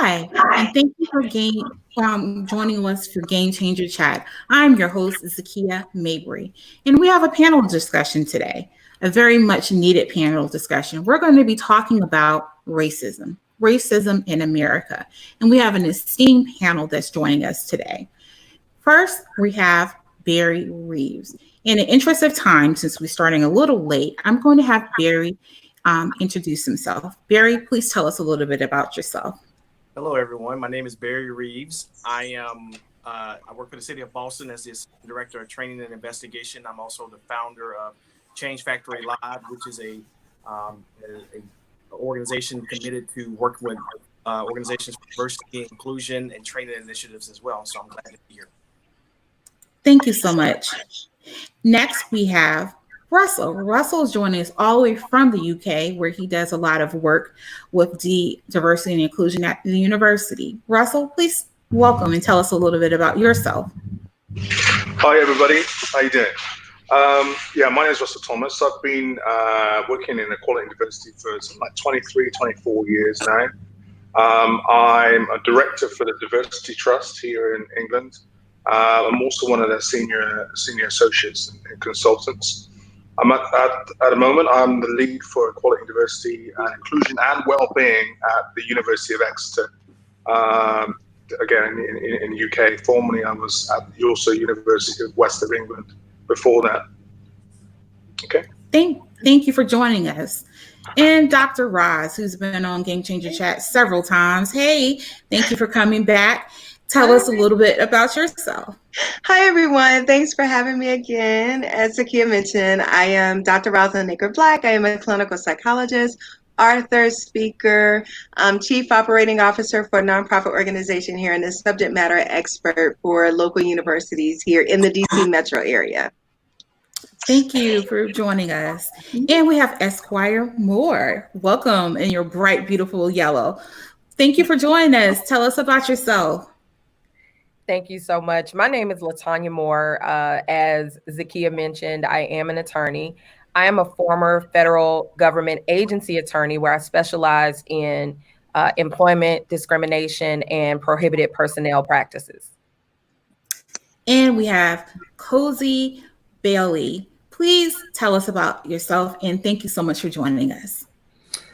Hi, and thank you for joining us for Game Changer Chat. I'm your host, Zakiya Mabry, and we have a panel discussion today, a very much needed panel discussion. We're going to be talking about racism in America, and we have an esteemed panel that's joining us today. First, we have Barry Reeves. In the interest of time, since we're starting a little late, I'm going to have Barry introduce himself. Barry, please tell us a little bit about yourself. Hello, everyone. My name is Barry Reeves. I work for the city of Boston as the Assistant Director of Training and Investigation. I'm also the founder of Change Factory Live, which is a organization committed to working with organizations for diversity, inclusion, and training initiatives as well. So I'm glad to be here. Thank you so much. Next, we have Russell. Russell is joining us all the way from the UK, where he does a lot of work with diversity and inclusion at the university. Russell, please welcome and tell us a little bit about yourself. Hi, everybody. How you doing? My name is Russell Thomas. I've been working in equality and diversity for something like 23, 24 years now. I'm a director for the Diversity Trust here in England. I'm also one of their senior associates and consultants. I'm at the moment, I'm the lead for equality and diversity and inclusion and well-being at the University of Exeter. Again, in the UK. Formerly, I was at the also University of West of England before that. Okay. Thank you for joining us. And Dr. Roz, who's been on Game Changer Chat several times. Hey, thank you for coming back. Tell us a little bit about yourself. Hi, everyone. Thanks for having me again. As Zakiya mentioned, I am Dr. Rosalind Naker Black. I am a clinical psychologist, author, speaker, chief operating officer for a nonprofit organization here, and a subject matter expert for local universities here in the DC metro area. Thank you for joining us. And we have Esquire Moore. Welcome in your bright, beautiful yellow. Thank you for joining us. Tell us about yourself. Thank you so much. My name is Latanya Moore. As Zakiya mentioned, I am an attorney. I am a former federal government agency attorney where I specialize in employment discrimination and prohibited personnel practices. And we have Cozy Bailey. Please tell us about yourself, and thank you so much for joining us.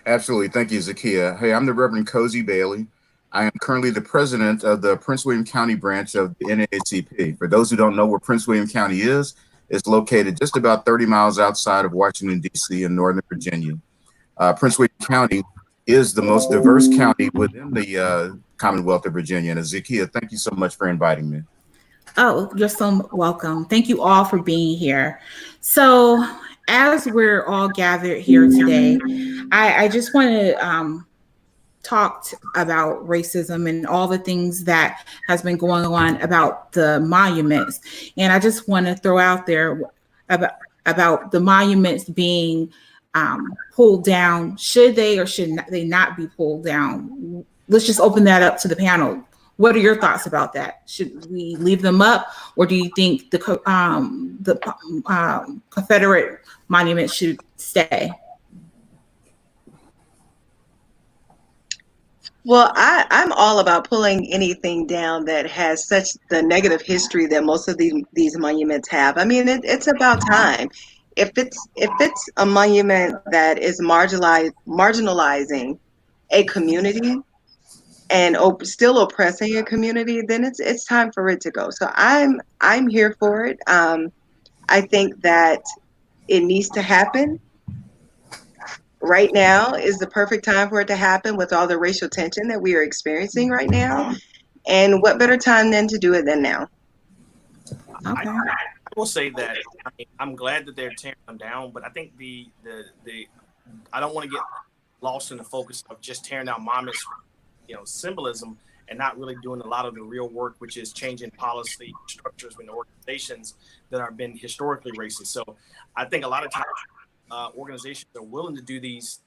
Absolutely. Thank you, Zakiya. Hey, I'm the Reverend Cozy Bailey. I am currently the president of the Prince William County branch of the NAACP. For those who don't know where Prince William County is, it's located just about 30 miles outside of Washington, D.C. in Northern Virginia. Prince William County is the most diverse county within the Commonwealth of Virginia. And Zakiya, thank you so much for inviting me. Oh, you're so welcome. Thank you all for being here. So as we're all gathered here today, I just want to talk about racism and all the things that has been going on about the monuments. And I just want to throw out there about the monuments being pulled down. Should they or should they not be pulled down? Let's just open that up to the panel. What are your thoughts about that? Should we leave them up, or do you think the Confederate monument should stay? Well, I'm all about pulling anything down that has such the negative history that most of these monuments have. I mean, it's about time. If it's a monument that is marginalizing a community and still oppressing a community, then it's time for it to go. So I'm here for it. I think that it needs to happen. Right now is the perfect time for it to happen with all the racial tension that we are experiencing right now. And what better time than to do it than now? Okay. I will say that I'm glad that they're tearing them down, but I think I don't want to get lost in the focus of just tearing down monuments, symbolism, and not really doing a lot of the real work, which is changing policy structures in organizations that have been historically racist. So I think a lot of times organizations are willing to do these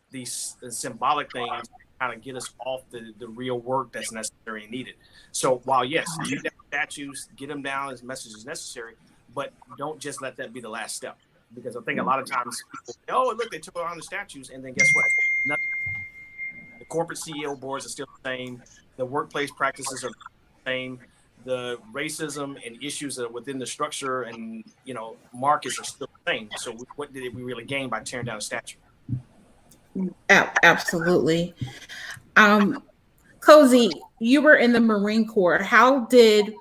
symbolic things to kind of get us off the real work that's necessary and needed. So while yes, get down statues, get them down as much as necessary, but don't just let that be the last step. Because I think a lot of times people say, oh, look, they took down the statues, and then guess what? Nothing. corporate CEO boards are still the same. The workplace practices are the same. The racism and issues that are within the structure and, markets are still the same. So what did we really gain by tearing down a statue? Absolutely. Cozy, you were in the Marine Corps. How did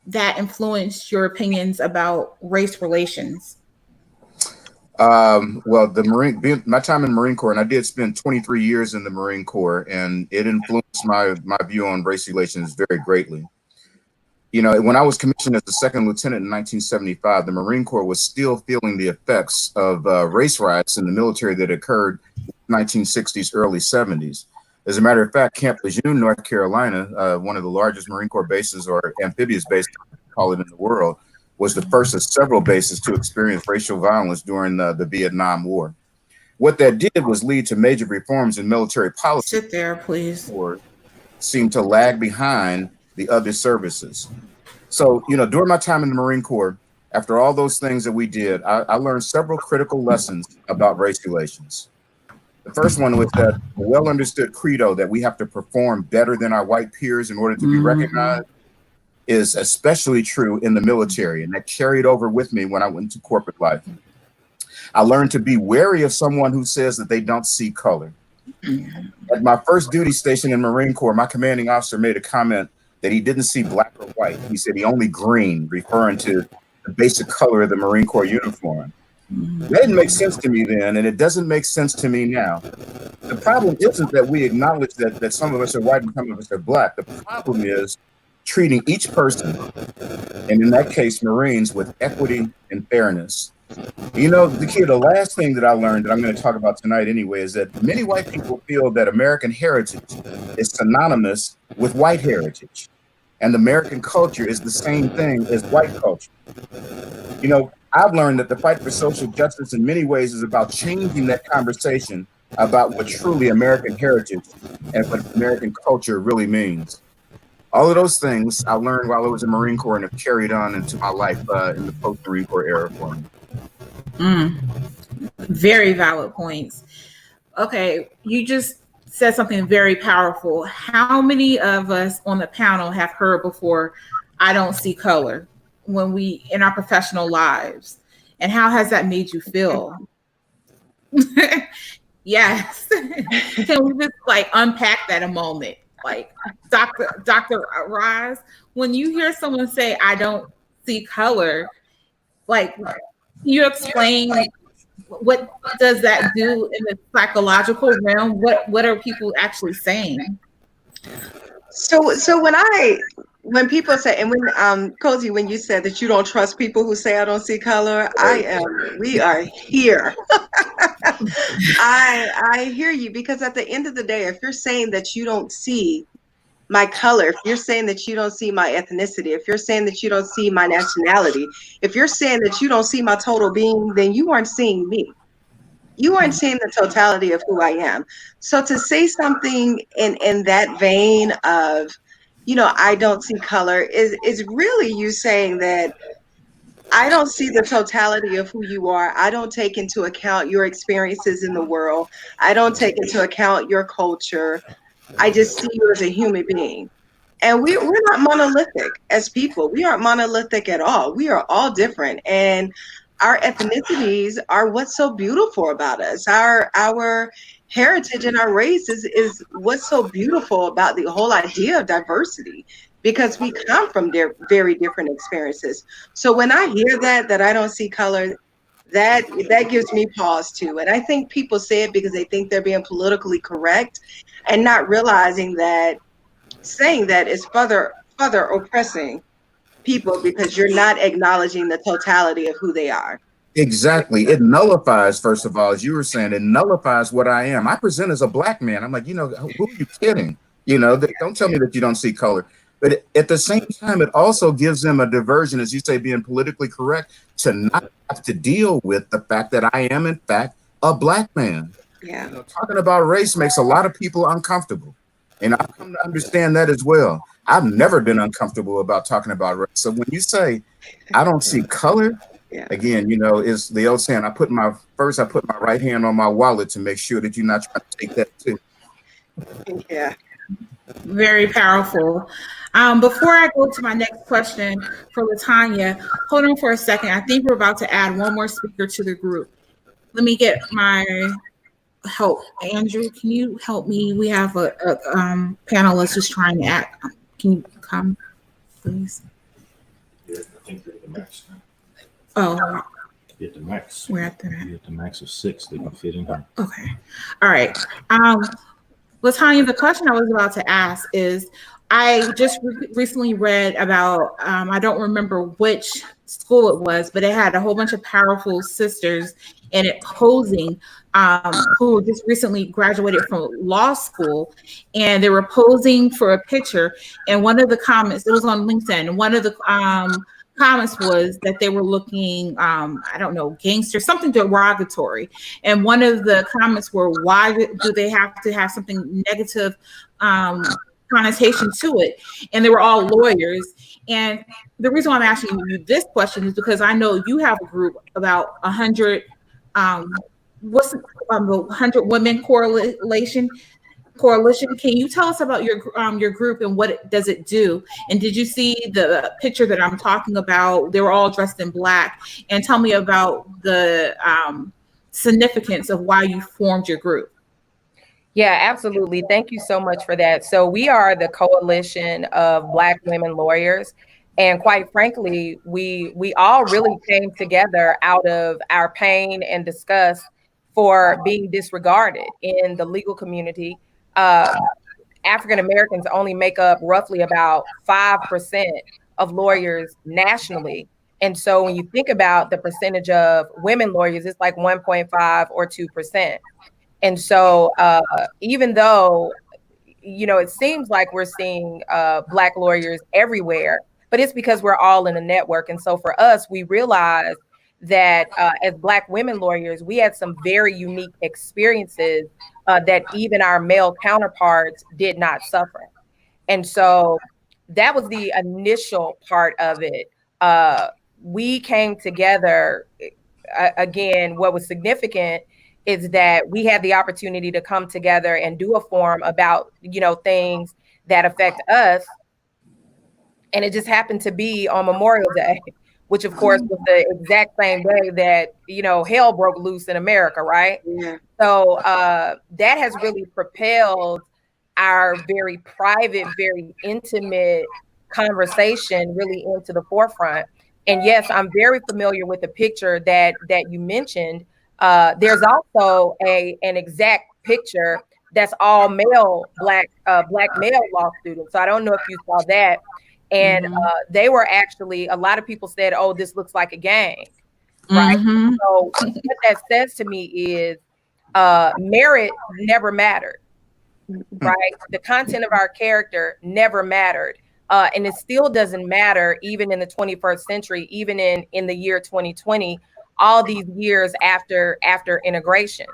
that influence your opinions about race relations? Well, my time in the Marine Corps, and I did spend 23 years in the Marine Corps, and it influenced my view on race relations very greatly. When I was commissioned as a second lieutenant in 1975, the Marine Corps was still feeling the effects of race riots in the military that occurred in the 1960s, early 70s. As a matter of fact, Camp Lejeune, North Carolina, one of the largest Marine Corps bases or amphibious bases, call it, in the world, was the first of several bases to experience racial violence during the Vietnam War. What that did was lead to major reforms in military policy. Sit there, please. Or seemed to lag behind the other services. So, during my time in the Marine Corps, after all those things that we did, I learned several critical lessons about race relations. The first one was that a well understood credo that we have to perform better than our white peers in order to be recognized is especially true in the military, and that carried over with me when I went into corporate life. I learned to be wary of someone who says that they don't see color. At my first duty station in Marine Corps, my commanding officer made a comment that he didn't see black or white. He said he only green, referring to the basic color of the Marine Corps uniform. That didn't make sense to me then, and it doesn't make sense to me now. The problem isn't that we acknowledge that some of us are white and some of us are black. The problem is treating each person, and in that case, Marines, with equity and fairness. The last thing that I learned that I'm going to talk about tonight anyway is that many white people feel that American heritage is synonymous with white heritage, and American culture is the same thing as white culture. I've learned that the fight for social justice in many ways is about changing that conversation about what truly American heritage and what American culture really means. All of those things I learned while I was in Marine Corps and have carried on into my life in the post-Marine Corps era for me. Very valid points. Okay, you just said something very powerful. How many of us on the panel have heard before, I don't see color, when we in our professional lives? And how has that made you feel? Yes. Can we just unpack that a moment? Dr. Roz, when you hear someone say, I don't see color, can you explain what does that do in the psychological realm? What are people actually saying? So when people say, and when Cozy, when you said that you don't trust people who say I don't see color, we are here. I hear you, because at the end of the day, if you're saying that you don't see my color, if you're saying that you don't see my ethnicity, if you're saying that you don't see my nationality, if you're saying that you don't see my total being, then you aren't seeing me. You aren't seeing the totality of who I am. So to say something in that vein of, I don't see color is really you saying that I don't see the totality of who you are. I don't take into account your experiences in the world. I don't take into account your culture. I just see you as a human being. And we're not monolithic as people. We aren't monolithic at all. We are all different. And our ethnicities are what's so beautiful about us. Our heritage and our race is what's so beautiful about the whole idea of diversity, because we come from very different experiences. So when I hear that I don't see color, that gives me pause too. And I think people say it because they think they're being politically correct and not realizing that saying that is further oppressing people, because you're not acknowledging the totality of who they are. Exactly. It nullifies, first of all, as you were saying, it nullifies what I am. I present as a black man. I'm like, who are you kidding? Don't tell me that you don't see color. But at the same time, it also gives them a diversion, as you say, being politically correct, to not have to deal with the fact that I am, in fact, a black man. Yeah. Talking about race makes a lot of people uncomfortable. And I've come to understand that as well. I've never been uncomfortable about talking about race. So when you say, I don't see color, again, is the old saying, I put my right hand on my wallet to make sure that you're not trying to take that too. Yeah. Very powerful. Before I go to my next question for Latanya, hold on for a second. I think we're about to add one more speaker to the group. Let me get my help. Andrew, can you help me? We have a panelist who's trying to act. Can you come, please? Yeah, I think they're at the max. Oh, You're at the max. we're at the You're at the max of 6 they can fit in here. okay. All right. Latanya, the question I was about to ask is I just recently read about, I don't remember which school it was, but it had a whole bunch of powerful sisters in it posing, who just recently graduated from law school. And they were posing for a picture. And one of the comments, it was on LinkedIn, and one of the comments was that they were looking, I don't know, gangster, something derogatory. And one of the comments were, why do they have to have something negative connotation to it? And they were all lawyers. And the reason why I'm asking you this question is because I know you have a group about 100, what's the 100 Women Coalition. Can you tell us about your group and what does it do? And did you see the picture that I'm talking about? They were all dressed in black. And tell me about the significance of why you formed your group. Yeah, absolutely. Thank you so much for that. So we are the Coalition of Black Women Lawyers. And quite frankly, we all really came together out of our pain and disgust for being disregarded in the legal community. African Americans only make up roughly about 5% of lawyers nationally. And so when you think about the percentage of women lawyers, it's like 1.5 or 2%. And so even though, it seems like we're seeing Black lawyers everywhere, but it's because we're all in a network. And so for us, we realized that as Black women lawyers, we had some very unique experiences that even our male counterparts did not suffer. And so that was the initial part of it. We came together. Again, what was significant is that we had the opportunity to come together and do a forum about, things that affect us. And it just happened to be on Memorial Day, which of course was the exact same day that, hell broke loose in America, right? Yeah. So that has really propelled our very private, very intimate conversation really into the forefront. And yes, I'm very familiar with the picture that you mentioned. There's also an exact picture that's all male black male law students. So I don't know if you saw that. And they were actually, a lot of people said, "Oh, this looks like a gang," right? Mm-hmm. So what that says to me is merit never mattered, right? The content of our character never mattered. And it still doesn't matter even in the 21st century, even in the year 2020, all these years after integration.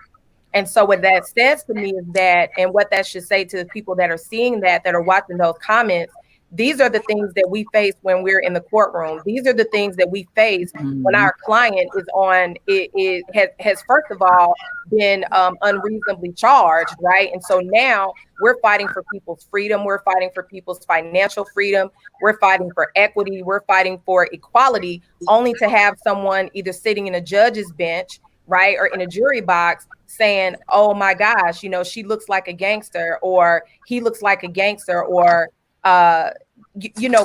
And so what that says to me is that, and what that should say to the people that are seeing that are watching those comments, these are the things that we face when we're in the courtroom. These are the things that we face when our client is on, it has first of all been unreasonably charged, right? And so now we're fighting for people's freedom. We're fighting for people's financial freedom. We're fighting for equity. We're fighting for equality, only to have someone either sitting in a judge's bench, right, or in a jury box saying, "Oh my gosh, she looks like a gangster," or "He looks like a gangster," or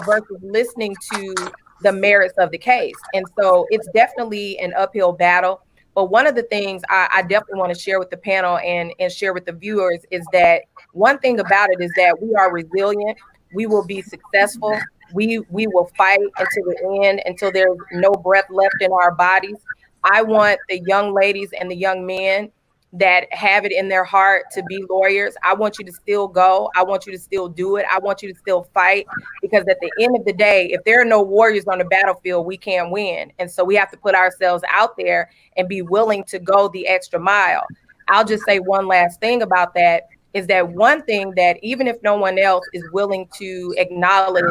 versus listening to the merits of the case. And so it's definitely an uphill battle. But one of the things I definitely want to share with the panel and share with the viewers is that one thing about it is that we are resilient. We will be successful. We will fight until the end, until there's no breath left in our bodies. I want the young ladies and the young men that have it in their heart to be lawyers. I want you to still go. I want you to still do it. I want you to still fight, because at the end of the day, if there are no warriors on the battlefield, we can't win. And so we have to put ourselves out there and be willing to go the extra mile. I'll just say one last thing about that is that one thing that even if no one else is willing to acknowledge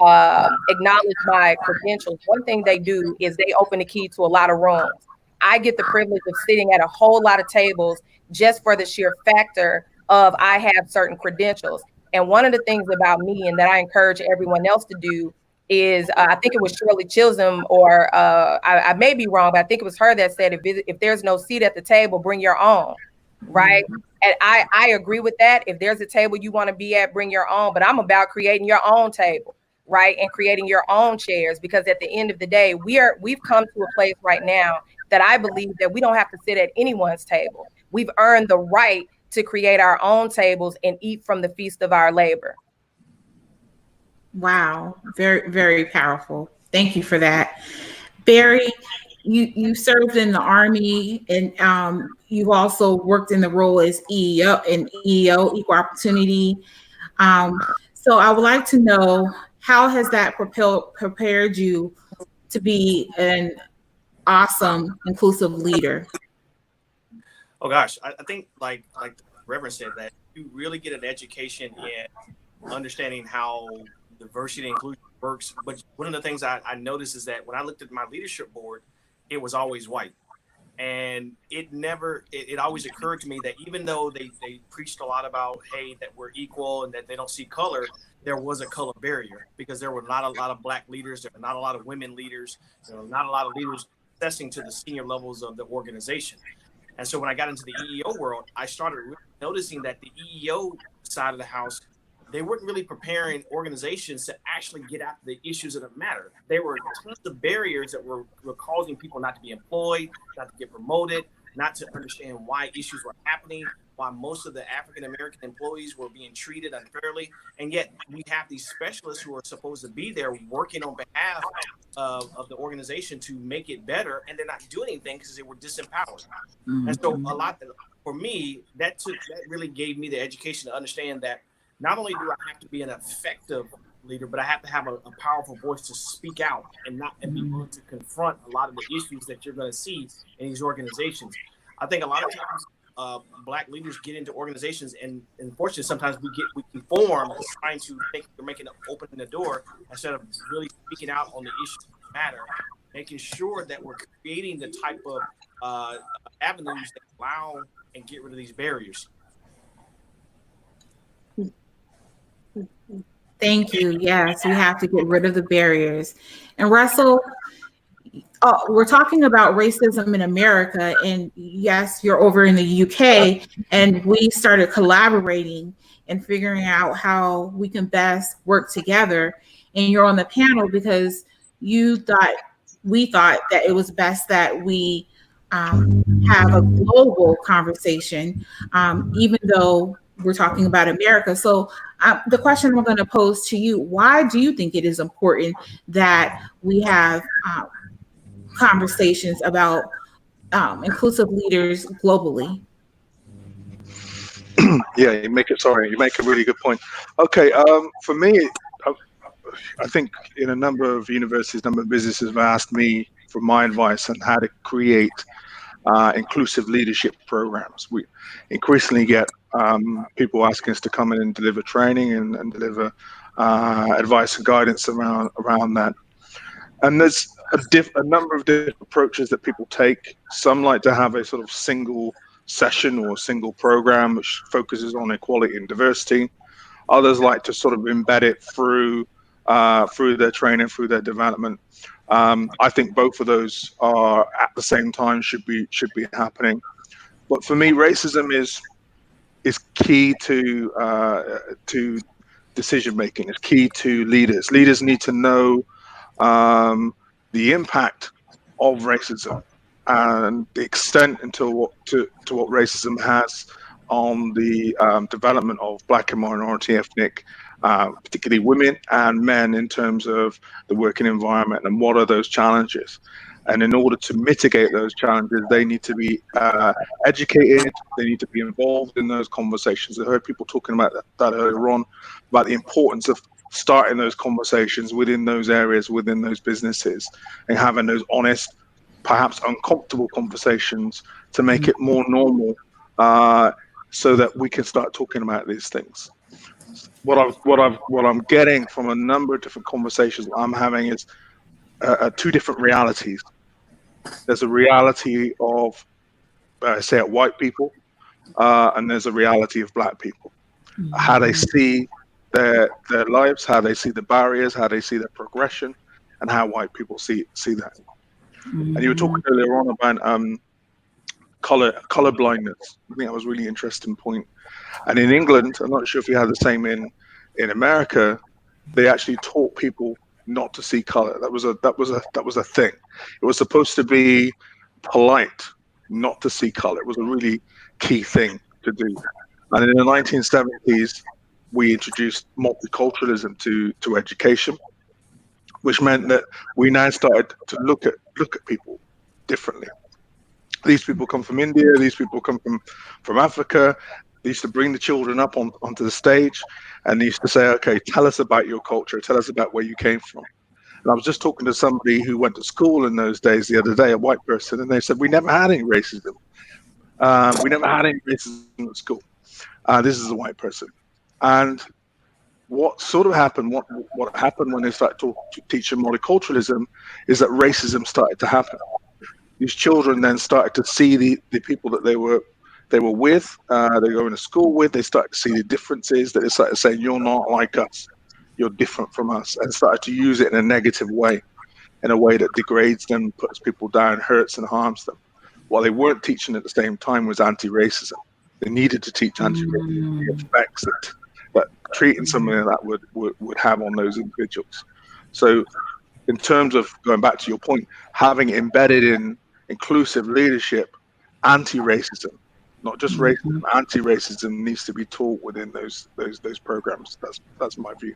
my credentials, one thing they do is they open the key to a lot of rooms. I get the privilege of sitting at a whole lot of tables just for the sheer factor of I have certain credentials. And one of the things about me and that I encourage everyone else to do is I think it was Shirley Chisholm, or I may be wrong, but I think it was her that said, if there's no seat at the table, bring your own, right? And I agree with that. If there's a table you want to be at, bring your own. But I'm about creating your own table, right? And creating your own chairs, because at the end of the day, we've come to a place right now that I believe that we don't have to sit at anyone's table. We've earned the right to create our own tables and eat from the feast of our labor. Wow, very, very powerful. Thank you for that. Barry, you served in the Army, and you've also worked in the role as EEO, Equal Opportunity. So I would like to know, how has that prepared you to be an awesome, inclusive leader? Oh gosh, I think like the Reverend said, that you really get an education in understanding how diversity and inclusion works. But one of the things I noticed is that when I looked at my leadership board, it was always white. And it always occurred to me that even though they preached a lot about, hey, that we're equal and that they don't see color, there was a color barrier, because there were not a lot of Black leaders, there were not a lot of women leaders, there were not a lot of leaders accessing to the senior levels of the organization. And so when I got into the EEO world, I started really noticing that the EEO side of the house, they weren't really preparing organizations to actually get after the issues that matter. There were tons of barriers that were causing people not to be employed, not to get promoted, not to understand why issues were happening, why most of the African American employees were being treated unfairly. And yet we have these specialists who are supposed to be there working on behalf of the organization to make it better, and they're not doing anything because they were disempowered. And so for me, that really gave me the education to understand that not only do I have to be an effective leader, but I have to have a powerful voice to speak out and be willing to confront a lot of the issues that you're going to see in these organizations. I think a lot of times Black leaders get into organizations, and unfortunately, sometimes we conform trying to think we're opening the door instead of really speaking out on the issues that matter, making sure that we're creating the type of avenues that allow and get rid of these barriers. Thank you. Yes, we have to get rid of the barriers. And Russell, we're talking about racism in America, and yes, you're over in the UK, and we started collaborating and figuring out how we can best work together. And you're on the panel because we thought that it was best that we have a global conversation, even though we're talking about America. So the question I'm going to pose to you: why do you think it is important that we have conversations about inclusive leaders globally? Yeah, you make a really good point. Okay, for me, I think in a number of universities, number of businesses have asked me for my advice on how to create inclusive leadership programs. We increasingly get people asking us to come in and deliver training and deliver advice and guidance around that. And there's a number of different approaches that people take. Some like to have a sort of single session or a single program which focuses on equality and diversity. Others like to sort of embed it through their training, through their development. I think both of those are at the same time should be happening. But for me, racism is key to decision making. It's key to leaders. Leaders need to know the impact of racism and the extent to what racism has on the development of Black and minority ethnic, particularly women and men, in terms of the working environment and what are those challenges. And in order to mitigate those challenges, they need to be educated. They need to be involved in those conversations. I heard people talking about that earlier on, about the importance of starting those conversations within those areas, within those businesses, and having those honest, perhaps uncomfortable conversations to make it more normal, so that we can start talking about these things. What I'm getting from a number of different conversations I'm having is two different realities. There's a reality of, say, white people, and there's a reality of Black people, how they see their lives, how they see the barriers, how they see their progression, and how white people see that. And you were talking earlier on about color blindness. I think that was a really interesting point. And in England, I'm not sure if you had the same in America. They actually taught people not to see color. That was a thing. It was supposed to be polite not to see color. It was a really key thing to do. And in the 1970s, we introduced multiculturalism to education, which meant that we now started to look at people differently. These people come from India. These people come from Africa. They used to bring the children up onto the stage, and they used to say, "Okay, tell us about your culture. Tell us about where you came from." And I was just talking to somebody who went to school in those days the other day, a white person, and they said, "We never had any racism. We never had any racism at school." This is a white person, and what sort of happened, what happened when they started teaching multiculturalism, is that racism started to happen. These children then started to see the people that they were with, they were going to school with. They started to see the differences. That they started saying, "You're not like us. You're different from us," and started to use it in a negative way, in a way that degrades them, puts people down, hurts and harms them. What they weren't teaching at the same time was anti-racism. They needed to teach anti-racism, the effects that treating something like that would have on those individuals. So, in terms of going back to your point, having embedded in inclusive leadership, anti-racism, not just racism, anti-racism needs to be taught within those programs. That's my view.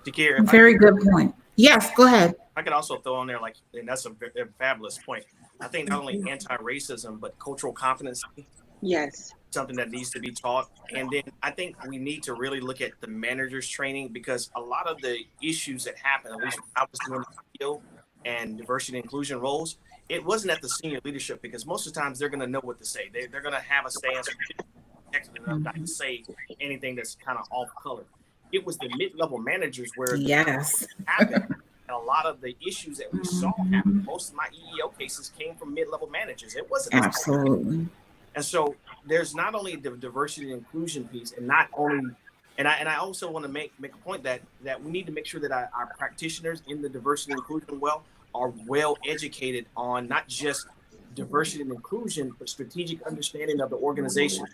Zakiya, Very good point. Yes, go ahead. I could also throw on there, like, and that's a fabulous point. I think not only anti-racism, but cultural competency. Yes. Something that needs to be taught. And then I think we need to really look at the managers training, because a lot of the issues that happen, at least when I was doing the CEO and diversity and inclusion roles, it wasn't at the senior leadership, because most of the times they're going to know what to say. They're going to have a stance, not to say anything that's kind of off color. It was the mid-level managers where yes, happened. And a lot of the issues that we saw happen, most of my EEO cases came from mid-level managers. It wasn't absolutely. And so there's not only the diversity and inclusion piece, and not only, and I also want to make a point that we need to make sure that our practitioners in the diversity and inclusion are well educated on not just diversity and inclusion, but strategic understanding of the organization,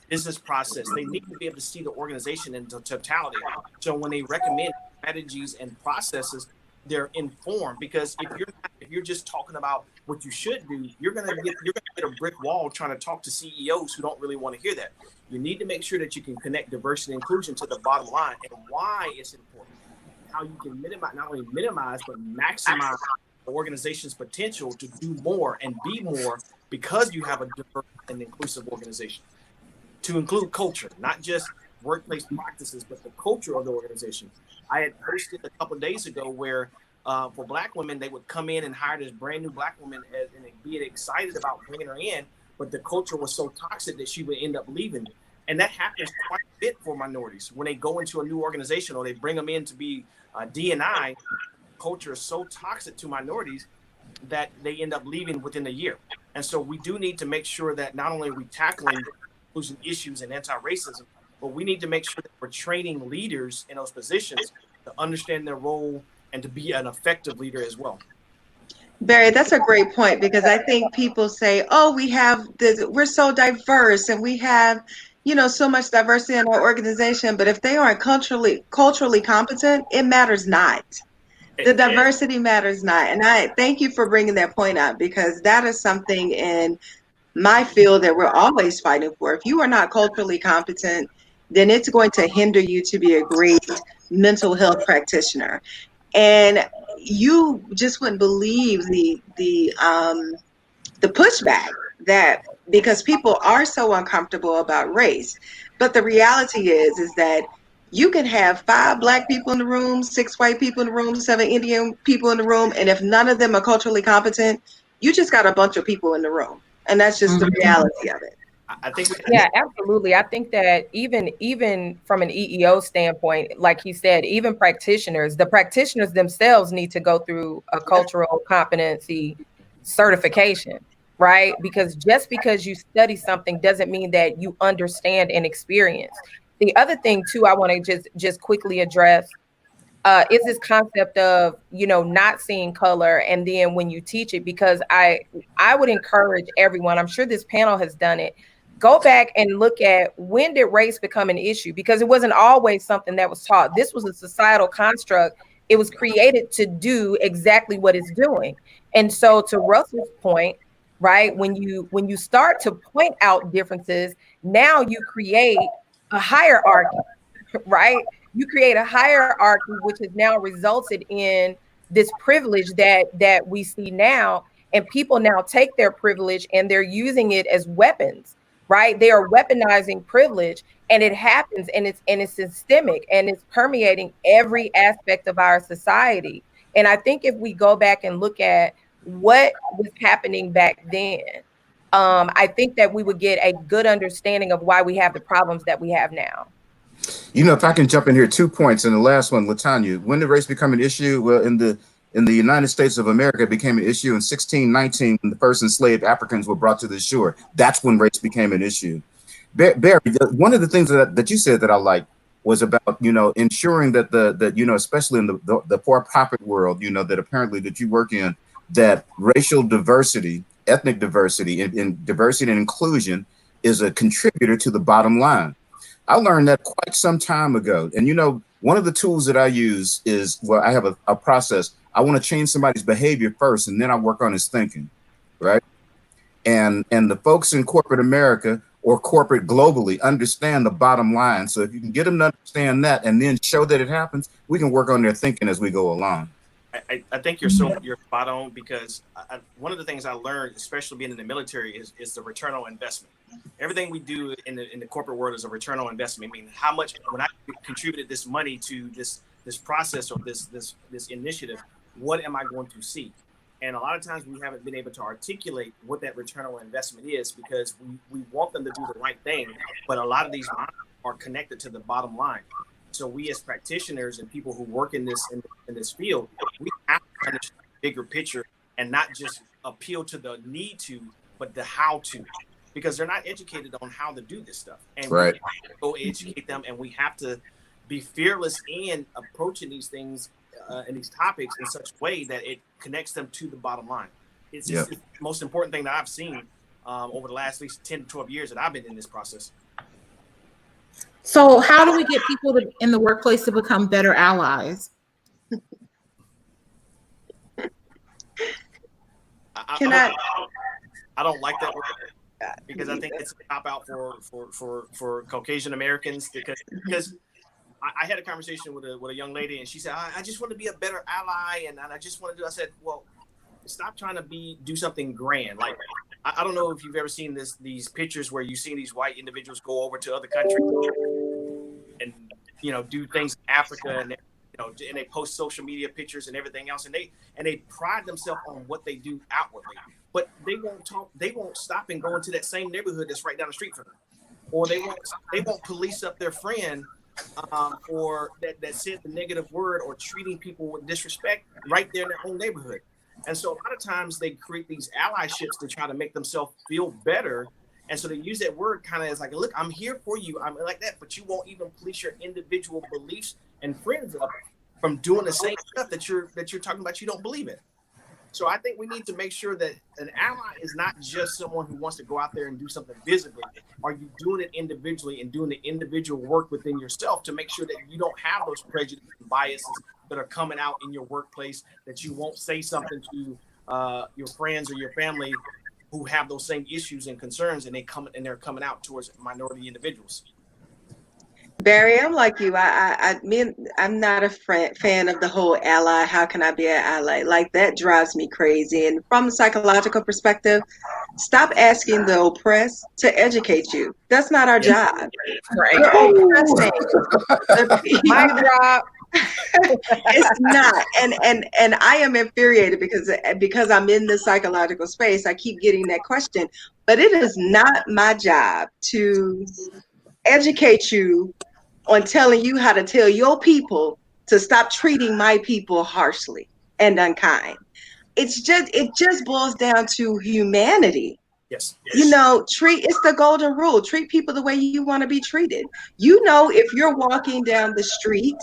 business process. They need to be able to see the organization in totality. So when they recommend strategies and processes, they're informed. Because if you're just talking about what you should do, you're gonna get a brick wall trying to talk to CEOs who don't really want to hear that. You need to make sure that you can connect diversity and inclusion to the bottom line and why it's important. How you can not only minimize but maximize the organization's potential to do more and be more, because you have a diverse and inclusive organization. To include culture, not just workplace practices, but the culture of the organization. I had posted a couple of days ago where for Black women, they would come in and hire this brand new Black woman and be excited about bringing her in, but the culture was so toxic that she would end up leaving. And that happens quite a bit for minorities. When they go into a new organization or they bring them in to be D&I, culture is so toxic to minorities that they end up leaving within a year. And so we do need to make sure that not only are we tackling inclusion issues and anti-racism, but we need to make sure that we're training leaders in those positions to understand their role and to be an effective leader as well. Barry, that's a great point, because I think people say, "Oh, we're so diverse and we have, so much diversity in our organization." But if they aren't culturally competent, it matters not. The diversity matters not. And I thank you for bringing that point up, because that is something in my field that we're always fighting for. If you are not culturally competent, then it's going to hinder you to be a great mental health practitioner. And you just wouldn't believe the pushback, that because people are so uncomfortable about race. But the reality is that you can have 5 Black people in the room, 6 white people in the room, 7 Indian people in the room, and if none of them are culturally competent, you just got a bunch of people in the room. And that's just the reality of it. I think yeah, absolutely. I think that even from an EEO standpoint, like he said, even the practitioners themselves need to go through a cultural competency certification. right? Because just because you study something doesn't mean that you understand and experience. The other thing too, I want to just quickly address is this concept of, you know, not seeing color, and then when you teach it, because I would encourage everyone, I'm sure this panel has done it, go back and look at, when did race become an issue? Because it wasn't always something that was taught. This was a societal construct. It was created to do exactly what it's doing. And so to Russell's point, right, when you start to point out differences, now you create a hierarchy, right? You create a hierarchy, which has now resulted in this privilege that we see now. And people now take their privilege and they're using it as weapons, right? They are weaponizing privilege, and it happens, and it's systemic, and it's permeating every aspect of our society. And I think if we go back and look at what was happening back then, I think that we would get a good understanding of why we have the problems that we have now. You know, if I can jump in here, 2 points. And the last one, Latanya, when did race become an issue? Well, in the United States of America, it became an issue in 1619 when the first enslaved Africans were brought to the shore. That's when race became an issue. Barry, one of the things that you said that I like was about, you know, ensuring that that you know, especially in the for-profit world, you know, that apparently that you work in, that racial diversity, ethnic diversity, and diversity and inclusion is a contributor to the bottom line. I learned that quite some time ago. And, you know, one of the tools that I use is, well, I have a process. I want to change somebody's behavior first, and then I work on his thinking, right? And the folks in corporate America or corporate globally understand the bottom line. So if you can get them to understand that and then show that it happens, we can work on their thinking as we go along. I think you're spot on, because one of the things I learned, especially being in the military, is the return on investment. Everything we do in the corporate world is a return on investment. I mean, how much, when I contributed this money to this process or this initiative, what am I going to see? And a lot of times we haven't been able to articulate what that return on investment is, because we want them to do the right thing, but a lot of these are connected to the bottom line. So we as practitioners and people who work in this field, we have to understand the bigger picture and not just appeal to the need to, but the how to, because they're not educated on how to do this stuff. And right. We have to go educate them, and we have to be fearless in approaching these things and these topics in such a way that it connects them to the bottom line. It's the most important thing that I've seen over the last at least 10 to 12 years that I've been in this process. So how do we get people in the workplace to become better allies? I don't like that word, because I think it's a cop out for Caucasian Americans, because I had a conversation with a young lady, and she said, I just want to be a better ally, and I just want to do. I said, well, stop trying to do something grand. Like, I don't know if you've ever seen these pictures where you see these white individuals go over to other countries and, you know, do things in Africa, and and they post social media pictures and everything else, and they pride themselves on what they do outwardly, but they won't stop and go into that same neighborhood that's right down the street from them, or they won't police up their friend or that said the negative word or treating people with disrespect right there in their own neighborhood. And so a lot of times they create these allyships to try to make themselves feel better. And so they use that word kind of as like, look, I'm here for you. I'm like that, but you won't even police your individual beliefs and friends up from doing the same stuff that you're talking about you don't believe in. So I think we need to make sure that an ally is not just someone who wants to go out there and do something visibly. Are you doing it individually and doing the individual work within yourself to make sure that you don't have those prejudices and biases that are coming out in your workplace, that you won't say something to your friends or your family who have those same issues and concerns, and they're coming out towards minority individuals. Barry, I'm like you. I'm not a fan of the whole ally. How can I be an ally? Like, that drives me crazy. And from a psychological perspective, stop asking the oppressed to educate you. That's not our job. Right. You're oppressing the people. My job. It's not. And I am infuriated because I'm in the psychological space. I keep getting that question. But it is not my job to educate you on telling you how to tell your people to stop treating my people harshly and unkind. it just boils down to humanity. Yes. You know, it's the golden rule. Treat people the way you want to be treated. You know, if you're walking down the street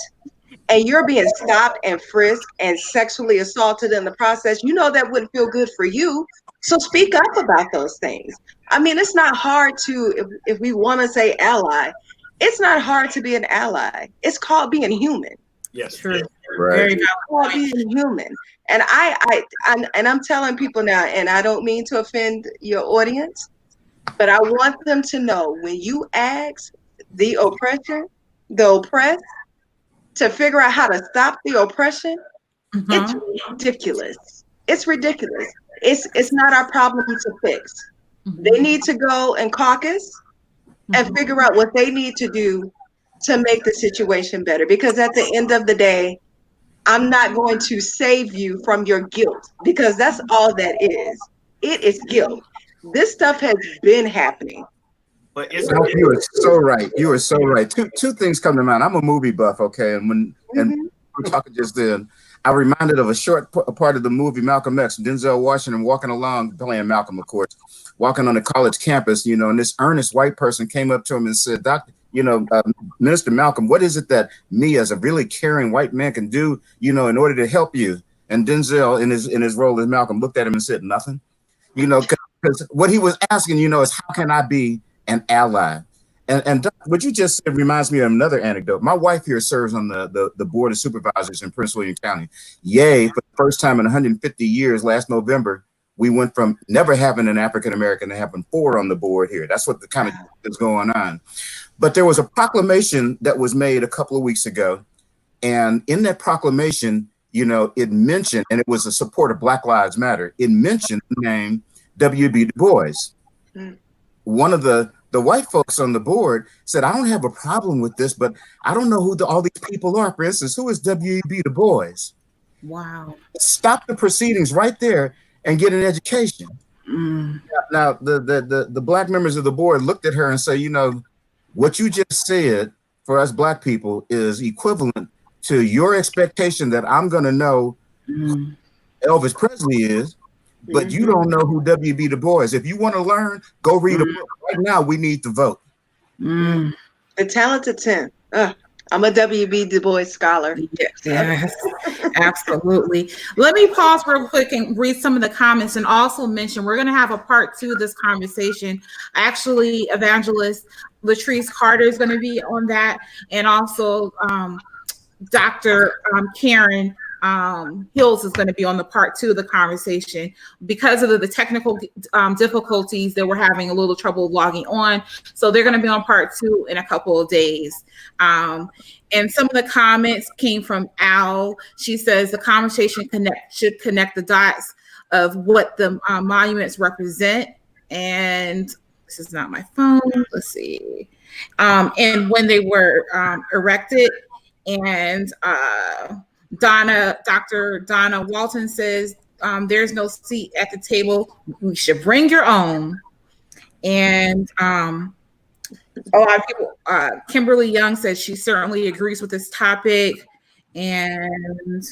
and you're being stopped and frisked and sexually assaulted in the process, you know that wouldn't feel good for you. So speak up about those things. I mean, it's not hard to, if we want to say ally, it's not hard to be an ally. It's called being human. Yes. True. Right. Very It's called being human. And I'm telling people now, and I don't mean to offend your audience, but I want them to know, when you ask the oppressed, to figure out how to stop the oppression, it's ridiculous. It's ridiculous. It's not our problem to fix. They need to go and caucus and figure out what they need to do to make the situation better. Because at the end of the day, I'm not going to save you from your guilt, because that's all that is. It is guilt. This stuff has been happening. But it's No, you are so right. You are so right. Two things come to mind. I'm a movie buff, okay, and and we're talking just then, I reminded of a short part of the movie Malcolm X. Denzel Washington walking along, playing Malcolm, of course, walking on the college campus, you know, and this earnest white person came up to him and said, "Doctor, Minister Malcolm, what is it that me as a really caring white man can do, you know, in order to help you?" And Denzel, in his role as Malcolm, looked at him and said, "Nothing." You know, because what he was asking, you know, is how can I be an ally? And Doc, what you just said reminds me of another anecdote. My wife here serves on the board of supervisors in Prince William County. Yay, for the first time in 150 years, last November, we went from never having an African American to having 4 on the board here. That's what the kind of is going on. But there was a proclamation that was made a couple of weeks ago. And in that proclamation, you know, it mentioned, and it was a support of Black Lives Matter, it mentioned the name W.B. Du Bois. One of the white folks on the board said, "I don't have a problem with this, but I don't know who all these people are. For instance, who is W.B. Du Bois?" Wow. Stop the proceedings right there and get an education. Now, the Black members of the board looked at her and say, "You know, what you just said for us Black people is equivalent to your expectation that I'm going to know who Elvis Presley is, but you don't know who W.B. Du Bois is. If you want to learn, go read a book. Right now, we need to vote." The Talented 10. I'm a W.B. Du Bois scholar. Yes, absolutely. Let me pause real quick and read some of the comments, and also mention we're going to have a part 2 of this conversation. Actually, Evangelist Latrice Carter is going to be on that, and also Dr. Karen Hills is going to be on the part 2 of the conversation. Because of the technical difficulties that we're having a little trouble logging on. So they're going to be on part 2 in a couple of days. And some of the comments came from Al. She says the conversation should connect the dots of what the monuments represent. And this is not my phone. Let's see. And when they were erected. And Dr. Donna Walton says, there's no seat at the table. We should bring your own. And a lot of people, Kimberly Young says she certainly agrees with this topic. And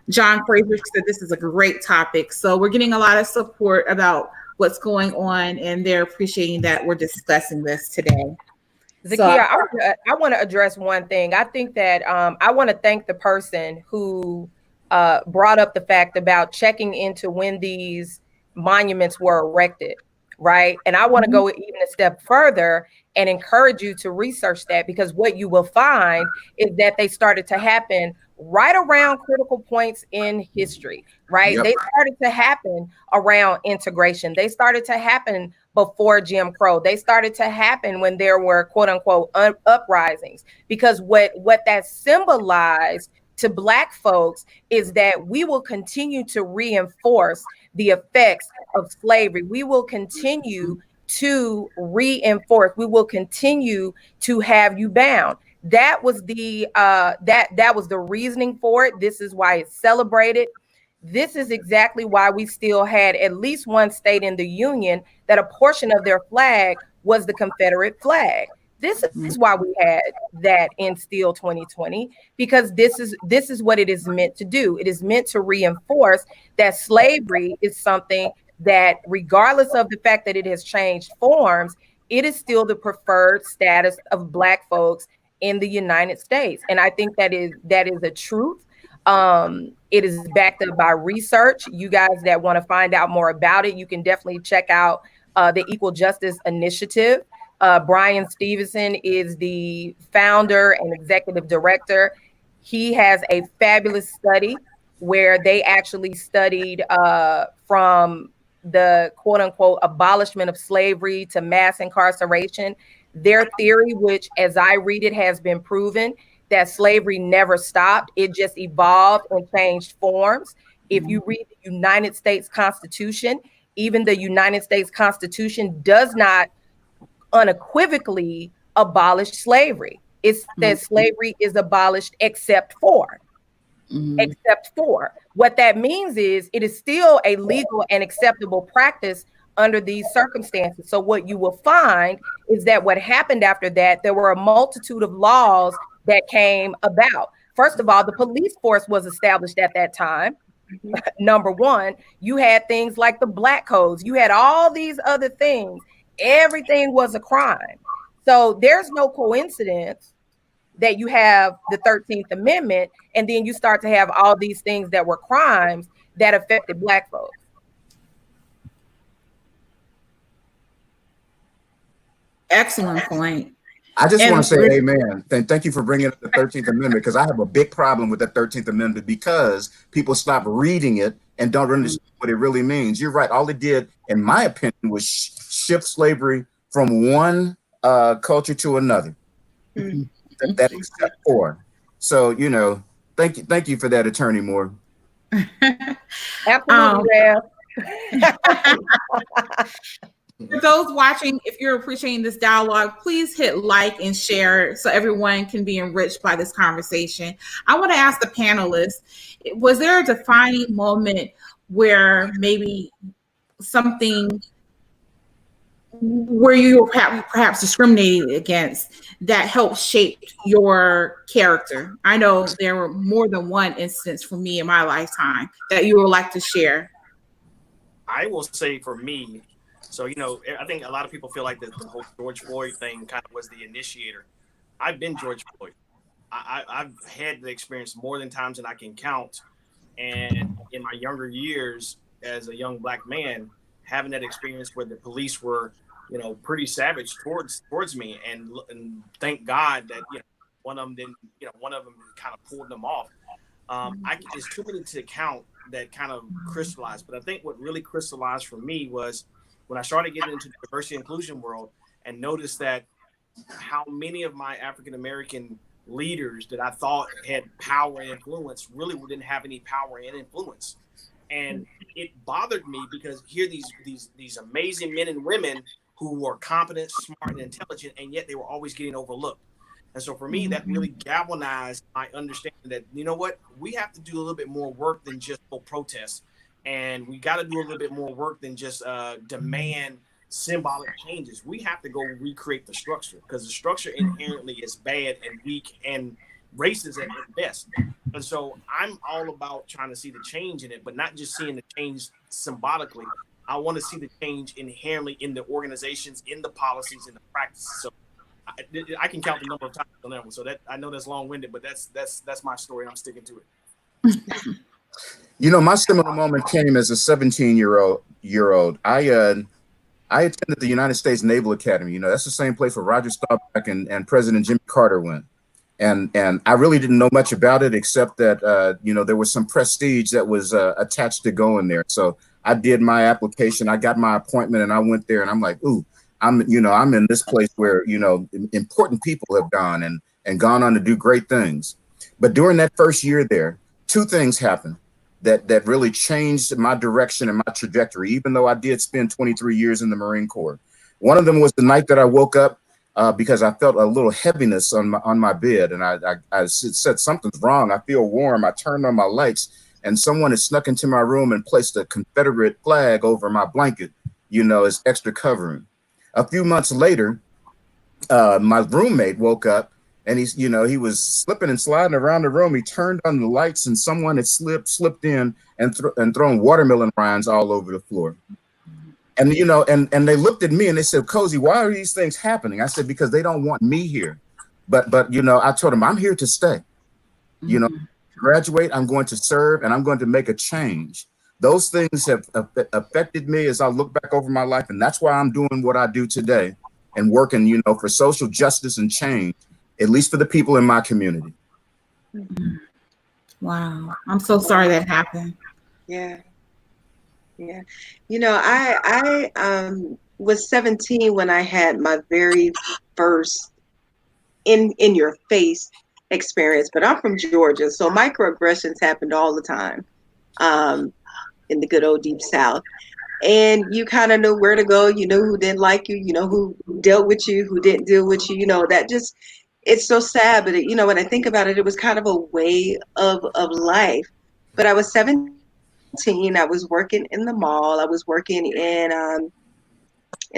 John Fraser said this is a great topic. So we're getting a lot of support about what's going on, and they're appreciating that we're discussing this today. Zakiya, I want to address one thing. I think that I want to thank the person who brought up the fact about checking into when these monuments were erected, right? And I want to go even a step further and encourage you to research that, because what you will find is that they started to happen right around critical points in history, right? They started to happen around integration. They started to happen before Jim Crow. They started to happen when there were quote unquote uprisings, because what that symbolized to Black folks is that we will continue to reinforce the effects of slavery. We will continue to reinforce. We will continue to have you bound. That was the that was the reasoning for it. This is why it's celebrated. This is exactly why we still had at least one state in the Union that a portion of their flag was the Confederate flag. This is why we had that in Steel 2020, because this is what it is meant to do. It is meant to reinforce that slavery is something that, regardless of the fact that it has changed forms, it is still the preferred status of Black folks in the United States. And I think that is a truth. It is backed up by research. You guys that want to find out more about it, you can definitely check out the Equal Justice Initiative. Brian Stevenson is the founder and executive director. He has a fabulous study where they actually studied from the quote unquote abolishment of slavery to mass incarceration. Their theory, which as I read it has been proven, that slavery never stopped. It just evolved and changed forms. If you read the United States Constitution, even the United States Constitution does not unequivocally abolish slavery. It says slavery is abolished except for. Except for. What that means is it is still a legal and acceptable practice under these circumstances. So what you will find is that what happened after that, there were a multitude of laws that came about. First of all, the police force was established at that time. Number one, you had things like the Black codes. You had all these other things. Everything was a crime. So there's no coincidence that you have the 13th Amendment and then you start to have all these things that were crimes that affected Black folks. Excellent point. I just want to say amen. And thank you for bringing up the 13th Amendment, because I have a big problem with the 13th Amendment because people stop reading it and don't understand what it really means. You're right. All it did, in my opinion, was shift slavery from one culture to another. That except for. So, you know, thank you for that, Attorney Moore. Absolutely. For those watching, if you're appreciating this dialogue, please hit like and share so everyone can be enriched by this conversation. I want to ask the panelists, was there a defining moment where maybe something where you were perhaps discriminated against that helped shape your character? I know there were more than one instance for me in my lifetime that you would like to share. I will say for me, so, you know, I think a lot of people feel like the whole George Floyd thing kind of was the initiator. I've been George Floyd. I've had the experience more than times than I can count. And in my younger years as a young Black man, having that experience where the police were, you know, pretty savage towards me, and thank God that, you know, one of them kind of pulled them off. There's too many to count that kind of crystallized, but I think what really crystallized for me was when I started getting into the diversity inclusion world and noticed that how many of my African American leaders that I thought had power and influence really didn't have any power and influence. And it bothered me because here these amazing men and women who were competent, smart, and intelligent, and yet they were always getting overlooked. And so for me, that really galvanized my understanding that, you know what, we have to do a little bit more work than just go protest. And we got to do a little bit more work than just demand symbolic changes. We have to go recreate the structure, because the structure inherently is bad and weak and racist at best. And so I'm all about trying to see the change in it, but not just seeing the change symbolically. I want to see the change inherently in the organizations, in the policies, in the practices. So I can count the number of times on that one. So that, I know that's long-winded, but that's my story. I'm sticking to it. You know, my seminal moment came as a 17-year-old. I attended the United States Naval Academy. You know, that's the same place where Roger Staubach and President Jimmy Carter went. And I really didn't know much about it, except that, you know, there was some prestige that was attached to going there. So I did my application, I got my appointment, and I went there, and I'm like, ooh, I'm in this place where, you know, important people have gone and gone on to do great things. But during that first year there, two things happened that really changed my direction and my trajectory, even though I did spend 23 years in the Marine Corps. One of them was the night that I woke up because I felt a little heaviness on my bed, and I said, something's wrong. I feel warm. I turned on my lights, and someone had snuck into my room and placed a Confederate flag over my blanket, you know, as extra covering. A few months later, my roommate woke up and he was slipping and sliding around the room. He turned on the lights and someone had slipped in and thrown watermelon rinds all over the floor. And, and they looked at me and they said, Cozy, why are these things happening? I said, because they don't want me here. But, I told them I'm here to stay, graduate, I'm going to serve, and I'm going to make a change. Those things have affected me as I look back over my life. And that's why I'm doing what I do today and working, for social justice and change, at least for the people in my community. Wow. I'm so sorry that happened. Yeah. Yeah. I was 17 when I had my very first in your face experience, but I'm from Georgia, so microaggressions happened all the time in the good old deep South. And you kind of know where to go. You know who didn't like you. You know who dealt with you, who didn't deal with you. That just, it's so sad. But when I think about it, it was kind of a way of life. But I was 17. I was working in the mall. I was working in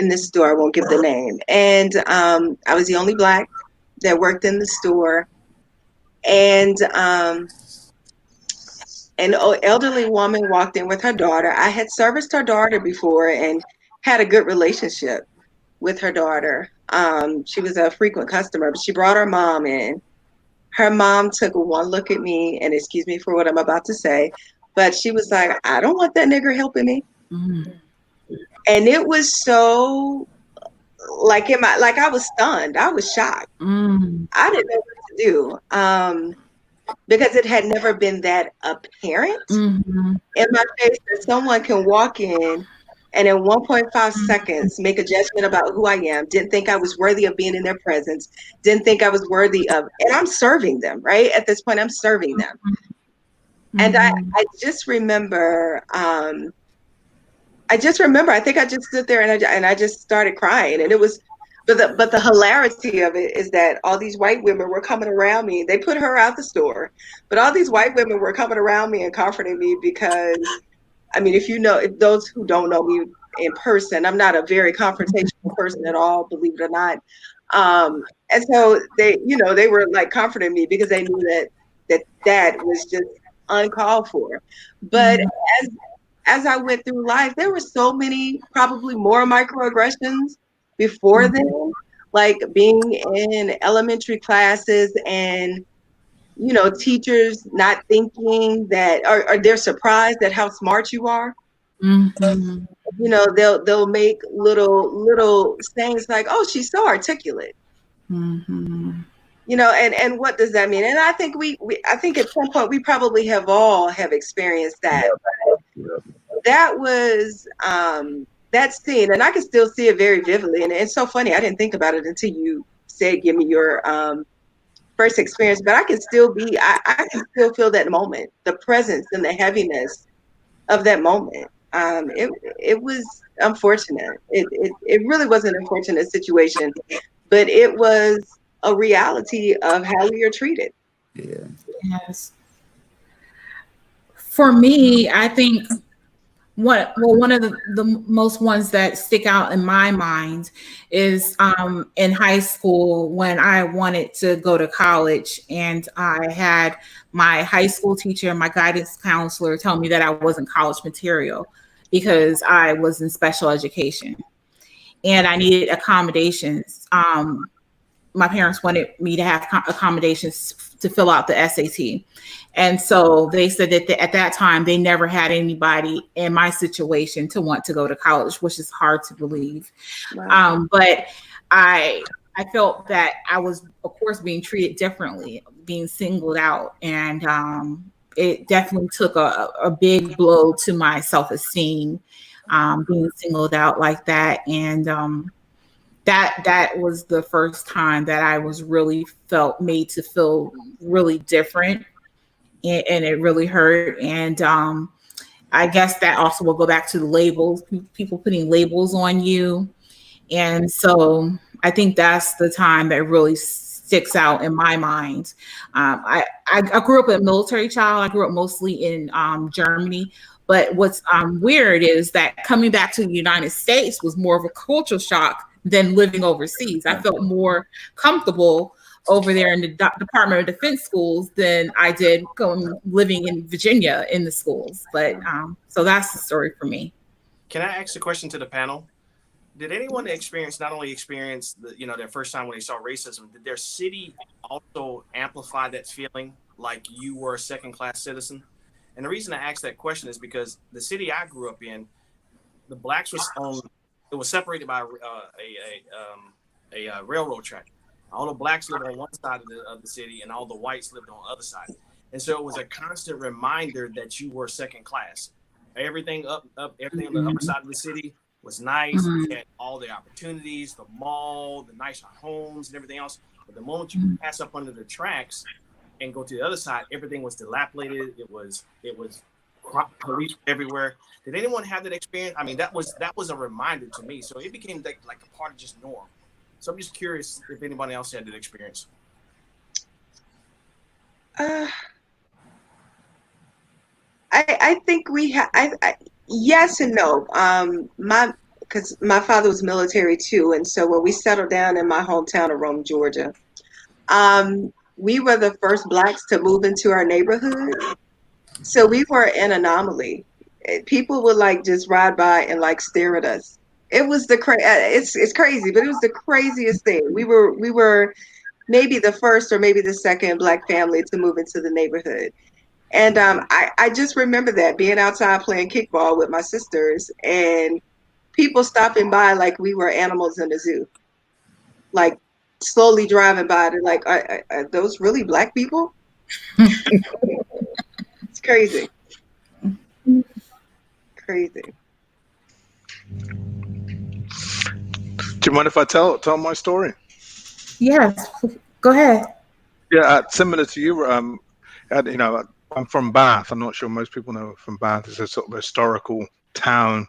this store. I won't give the name. And I was the only Black that worked in the store. And an elderly woman walked in with her daughter. I had serviced her daughter before and had a good relationship with her daughter. She was a frequent customer, but she brought her mom in. Her mom took one look at me, and excuse me for what I'm about to say, but she was like, I don't want that nigger helping me. Mm-hmm. And it was so like I was stunned. I was shocked. Mm-hmm. I didn't know what to do. Because it had never been that apparent in my face that someone can walk in and in 1.5 seconds make a judgment about who I am, didn't think I was worthy of being in their presence, didn't think I was worthy of, and I'm serving them, right? At this point, I'm serving them. And I just remember, I think I just stood there and I just started crying. And it was, but the hilarity of it is that all these white women were coming around me. They put her out the store, but all these white women were coming around me and comforting me because, if those who don't know me in person, I'm not a very confrontational person at all, believe it or not. And so they were like comforting me because they knew that was just uncalled for. But as I went through life, there were so many, probably more microaggressions before then, like being in elementary classes and, teachers not thinking that, or they're surprised at how smart you are. Mm-hmm. They'll make little sayings like, oh, she's so articulate. Mm-hmm. And what does that mean? And I think I think at some point we probably have experienced that. That was that scene, and I can still see it very vividly. And it's so funny, I didn't think about it until you said, give me your first experience, but I can still feel that moment, the presence and the heaviness of that moment. It was unfortunate. It really was an unfortunate situation, but it was a reality of how we are treated. Yeah. Yes. For me, I think one of the most ones that stick out in my mind is in high school when I wanted to go to college, and I had my high school teacher and my guidance counselor tell me that I wasn't college material because I was in special education and I needed accommodations. My parents wanted me to have accommodations to fill out the SAT. And so they said that at that time, they never had anybody in my situation to want to go to college, which is hard to believe. Wow. But I felt that I was, of course, being treated differently, being singled out. And it definitely took a big blow to my self-esteem, being singled out like that. And that was the first time that I was really made to feel really different. And it really hurt. And I guess that also will go back to the labels, people putting labels on you. And so I think that's the time that really sticks out in my mind. I grew up a military child. I grew up mostly in Germany. But what's weird is that coming back to the United States was more of a cultural shock than living overseas. I felt more comfortable over there in the Department of Defense schools than I did going living in Virginia in the schools. But so that's the story for me. Can I ask a question to the panel? Did anyone not only experience their first time when they saw racism, did their city also amplify that feeling like you were a second class citizen? And the reason I ask that question is because the city I grew up in, the blacks it was separated by a railroad track. All the blacks lived on one side of the city, and all the whites lived on the other side. And so it was a constant reminder that you were second class. Everything everything on the upper side of the city was nice. Mhm. You had all the opportunities, the mall, the nicer homes, and everything else. But the moment you pass up under the tracks and go to the other side, everything was dilapidated. It was police everywhere. Did anyone have that experience? I mean, that was a reminder to me. So it became like a part of just norm. So I'm just curious if anybody else had that experience. I think we have. Yes and no. Because my father was military too, and so when we settled down in my hometown of Rome, Georgia, we were the first blacks to move into our neighborhood. So we were an anomaly. People would like just ride by and like stare at us. It was it's crazy, but it was the craziest thing. We were maybe the first or maybe the second black family to move into the neighborhood. And I just remember that being outside playing kickball with my sisters and people stopping by like we were animals in the zoo, like slowly driving by. They're like, are those really black people? It's crazy. Crazy. Do you mind if I tell my story? Yes, go ahead. Yeah, similar to you. I'm from Bath. I'm not sure most people know from Bath. It's a sort of historical town.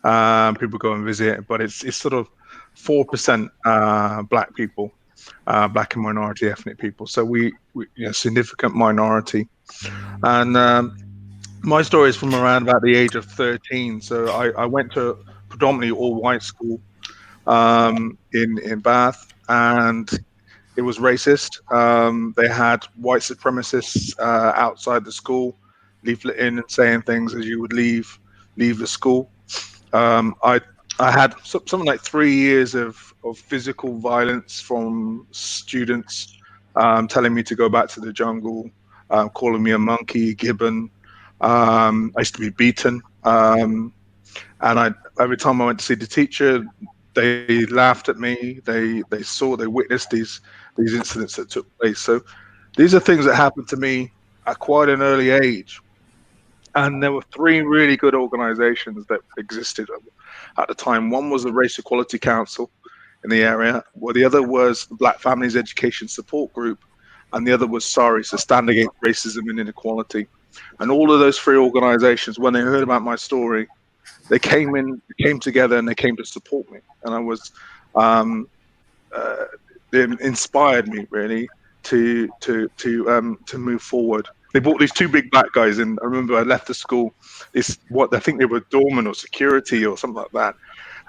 People go and visit, but it's sort of 4% black people, black and minority ethnic people. So we significant minority. And my story is from around about the age of 13. So I went to predominantly all white school in Bath, and it was racist. They had white supremacists outside the school, leafleting and saying things as you would leave the school. I had something like 3 years of physical violence from students telling me to go back to the jungle, calling me a monkey, gibbon. I used to be beaten, and every time I went to see the teacher, they laughed at me. They witnessed these incidents that took place. So these are things that happened to me at quite an early age. And there were three really good organizations that existed at the time. One was the Race Equality Council in the area, well, the other was the Black Families Education Support Group, and the other was SARI, so Stand Against Racism and Inequality. And all of those three organizations, when they heard about my story, they came together and they came to support me. And I was, it inspired me really to move forward. They brought these two big black guys in. I remember I left the school. I think they were doorman or security or something like that,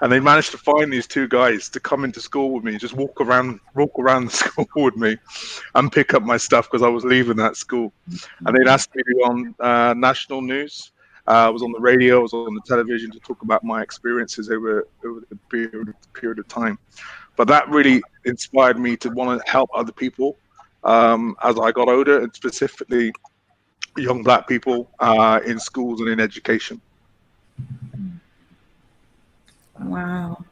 and they managed to find these two guys to come into school with me, just walk around the school with me, and pick up my stuff because I was leaving that school. And they'd asked me to be on national news. I was on the radio, I was on the television to talk about my experiences over the period of time. But that really inspired me to want to help other people as I got older, and specifically young black people in schools and in education. Wow.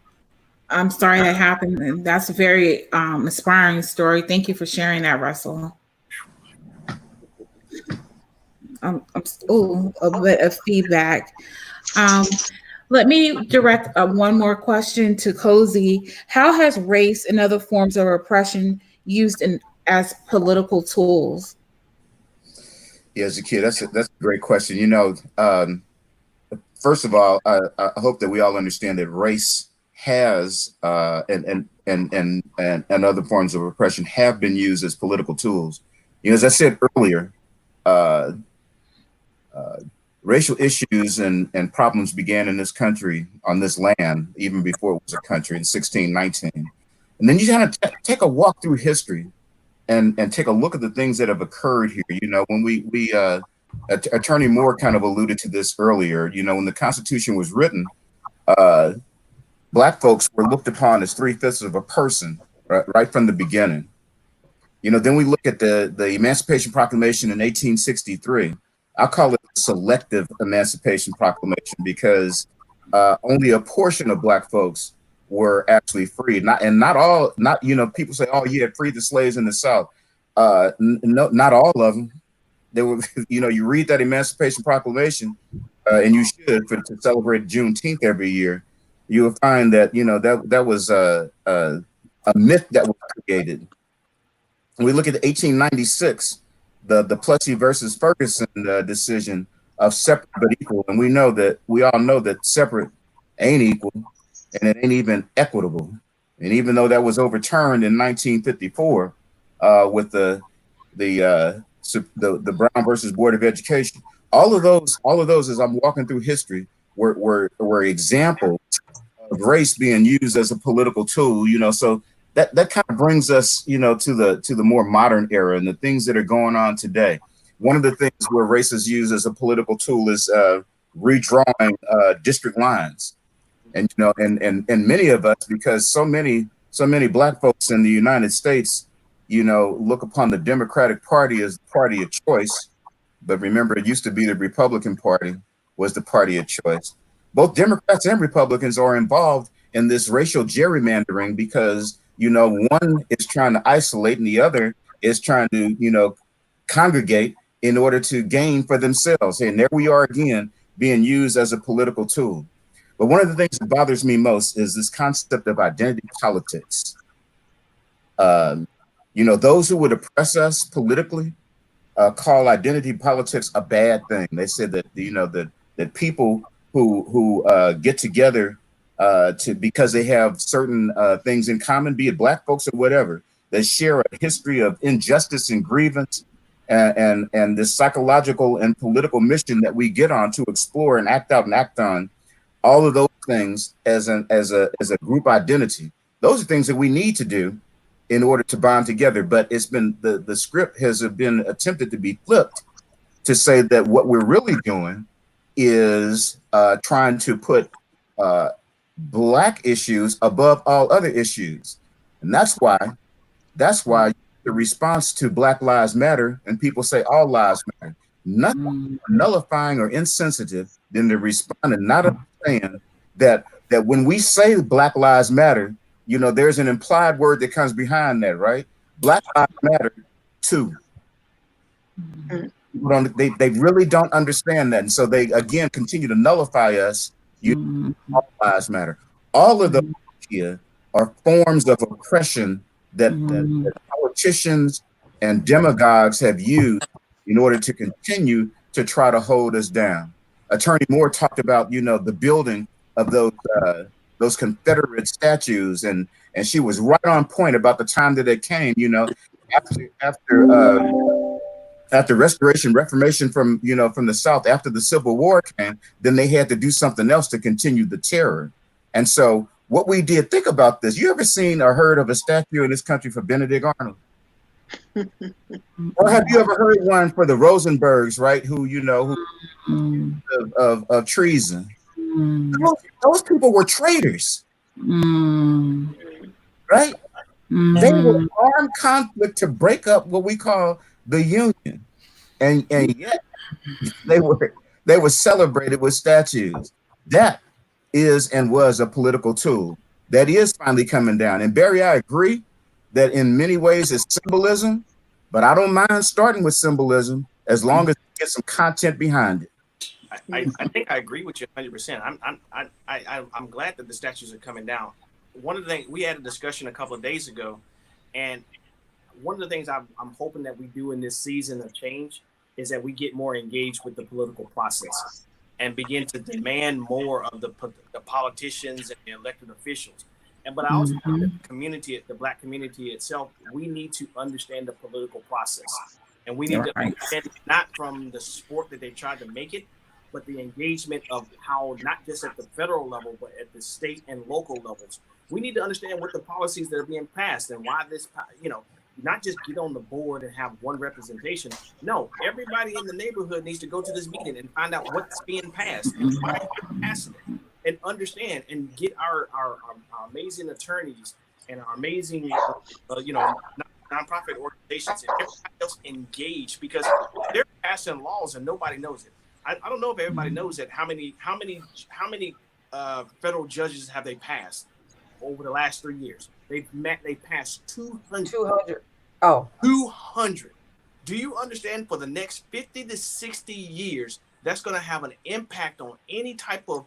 I'm sorry that happened. And that's a very inspiring story. Thank you for sharing that, Russell. A bit of feedback. Let me direct one more question to Cozy. How has race and other forms of oppression used as political tools? Yeah, Zakiya, that's a great question. First of all, I hope that we all understand that race has and other forms of oppression have been used as political tools. As I said earlier, racial issues and problems began in this country, on this land, even before it was a country in 1619. And then you kind of take a walk through history and take a look at the things that have occurred here. You know, when Attorney Moore kind of alluded to this earlier, you know, when the Constitution was written, Black folks were looked upon as 3/5 of a person, right from the beginning. You know, then we look at the Emancipation Proclamation in 1863. I'll call it a selective Emancipation Proclamation because only a portion of Black folks were actually freed. Not all, you know, people say, oh, yeah, freed the slaves in the South. No, not all of them. They were, you know, you read that Emancipation Proclamation, and you should, to celebrate Juneteenth every year, you will find that, you know, that was a myth that was created. When we look at 1896, the Plessy versus Ferguson decision of separate but equal, and we all know that separate ain't equal, and it ain't even equitable. And even though that was overturned in 1954 with the Brown versus Board of Education, all of those, as I'm walking through history, were examples of race being used as a political tool. You know, so that kind of brings us, you know, to the more modern era and the things that are going on today. One of the things where race is used as a political tool is redrawing district lines. And, you know, and many of us, because so many Black folks in the United States, you know, look upon the Democratic Party as the party of choice. But remember, it used to be the Republican Party was the party of choice. Both Democrats and Republicans are involved in this racial gerrymandering because, you know, one is trying to isolate and the other is trying to, you know, congregate in order to gain for themselves. And there we are again, being used as a political tool. But one of the things that bothers me most is this concept of identity politics. You know, those who would oppress us politically call identity politics a bad thing. They said that, you know, that people who get together because they have certain things in common, be it Black folks or whatever, that share a history of injustice and grievance and this psychological and political mission that we get on to explore and act out and act on. All of those things as a group identity, those are things that we need to do in order to bond together. But it's been the script has been attempted to be flipped to say that what we're really doing is trying to put Black issues above all other issues. And that's why the response to Black Lives Matter and people say all lives matter, nothing more nullifying or insensitive than to respond and not understand that when we say Black Lives Matter, you know, there's an implied word that comes behind that, right? Black Lives Matter too. They really don't understand that. And so they, again, continue to nullify us. All lives matter. All of those here are forms of oppression that politicians and demagogues have used in order to continue to try to hold us down. Attorney Moore talked about, you know, the building of those Confederate statues, and she was right on point about the time that it came. You know, after Restoration, Reformation from the South, after the Civil War came, then they had to do something else to continue the terror. And so what we did, think about this. You ever seen or heard of a statue in this country for Benedict Arnold? Or have you ever heard one for the Rosenbergs, right? Who, you know, of treason? Those people were traitors, right? They were armed conflict to break up what we call the Union, and yet they were celebrated with statues. That is and was a political tool that is finally coming down. And Barry, I agree that in many ways it's symbolism, but I don't mind starting with symbolism as long as we get some content behind it. I think I agree with you 100%. I'm glad that the statues are coming down. One of the things we had a discussion a couple of days ago, and one of the things I'm hoping that we do in this season of change is that we get more engaged with the political process and begin to demand more of the politicians and the elected officials. But I also think that the community, the Black community itself, we need to understand the political process, and we need to understand it not from the sport that they tried to make it, but the engagement of how not just at the federal level, but at the state and local levels. We need to understand what the policies that are being passed and why this, not just get on the board and have one representation. No, everybody in the neighborhood needs to go to this meeting and find out what's being passed and why they're passing it, and understand and get our amazing attorneys and our amazing, nonprofit organizations and everybody else engaged, because they're passing laws and nobody knows it. I don't know if everybody knows that. How many federal judges have they passed over the last 3 years? They passed 200. 200. Oh, 200. Do you understand? For the next 50 to 60 years, that's going to have an impact on any type of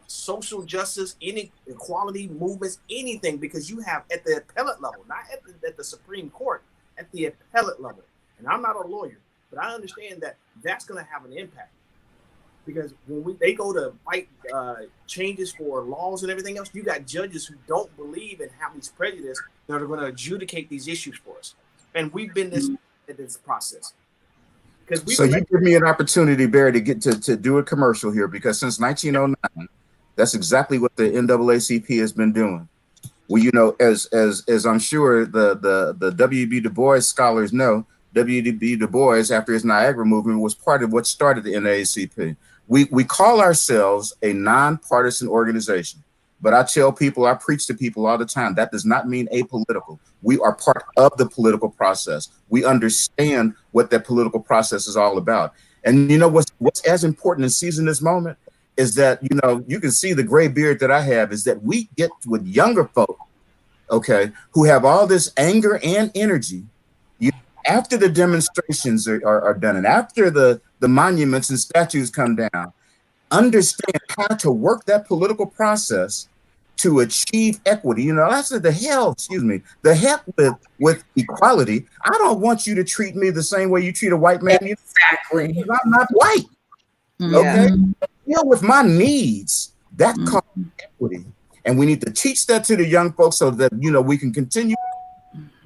social justice, any equality movements, anything, because you have at the appellate level, not at the Supreme Court, at the appellate level. And I'm not a lawyer, but I understand that that's going to have an impact, because when they go to fight changes for laws and everything else, you got judges who don't believe and have these prejudice that are going to adjudicate these issues for us. And we've been in this process. So you give me an opportunity, Barry, to get to do a commercial here, because since 1909, that's exactly what the NAACP has been doing. Well, as I'm sure the W.B. Du Bois scholars know, W.B. Du Bois, after his Niagara movement, was part of what started the NAACP. We call ourselves a nonpartisan organization, but I preach to people all the time, that does not mean apolitical. We are part of the political process. We understand what that political process is all about. And what's as important in seizing this moment is that, you can see the gray beard that I have, is that we get with younger folk, okay, who have all this anger and energy. After the demonstrations are done and after the monuments and statues come down, understand how to work that political process to achieve equity. That's the heck with equality. I don't want you to treat me the same way you treat a white man. Exactly. I'm not white. Okay. Deal with my needs. That called equity. And we need to teach that to the young folks so that, we can continue.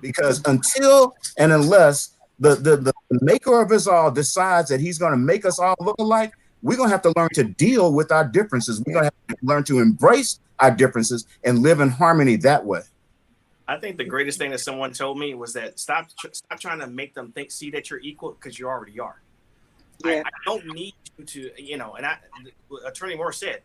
Because until and unless the maker of us all decides that he's going to make us all look alike, we're going to have to learn to deal with our differences. We're going to have to learn to embrace our differences and live in harmony that way. I think the greatest thing that someone told me was that stop trying to make them see that you're equal, because you already are. Yeah. I don't need you to, and Attorney Moore said,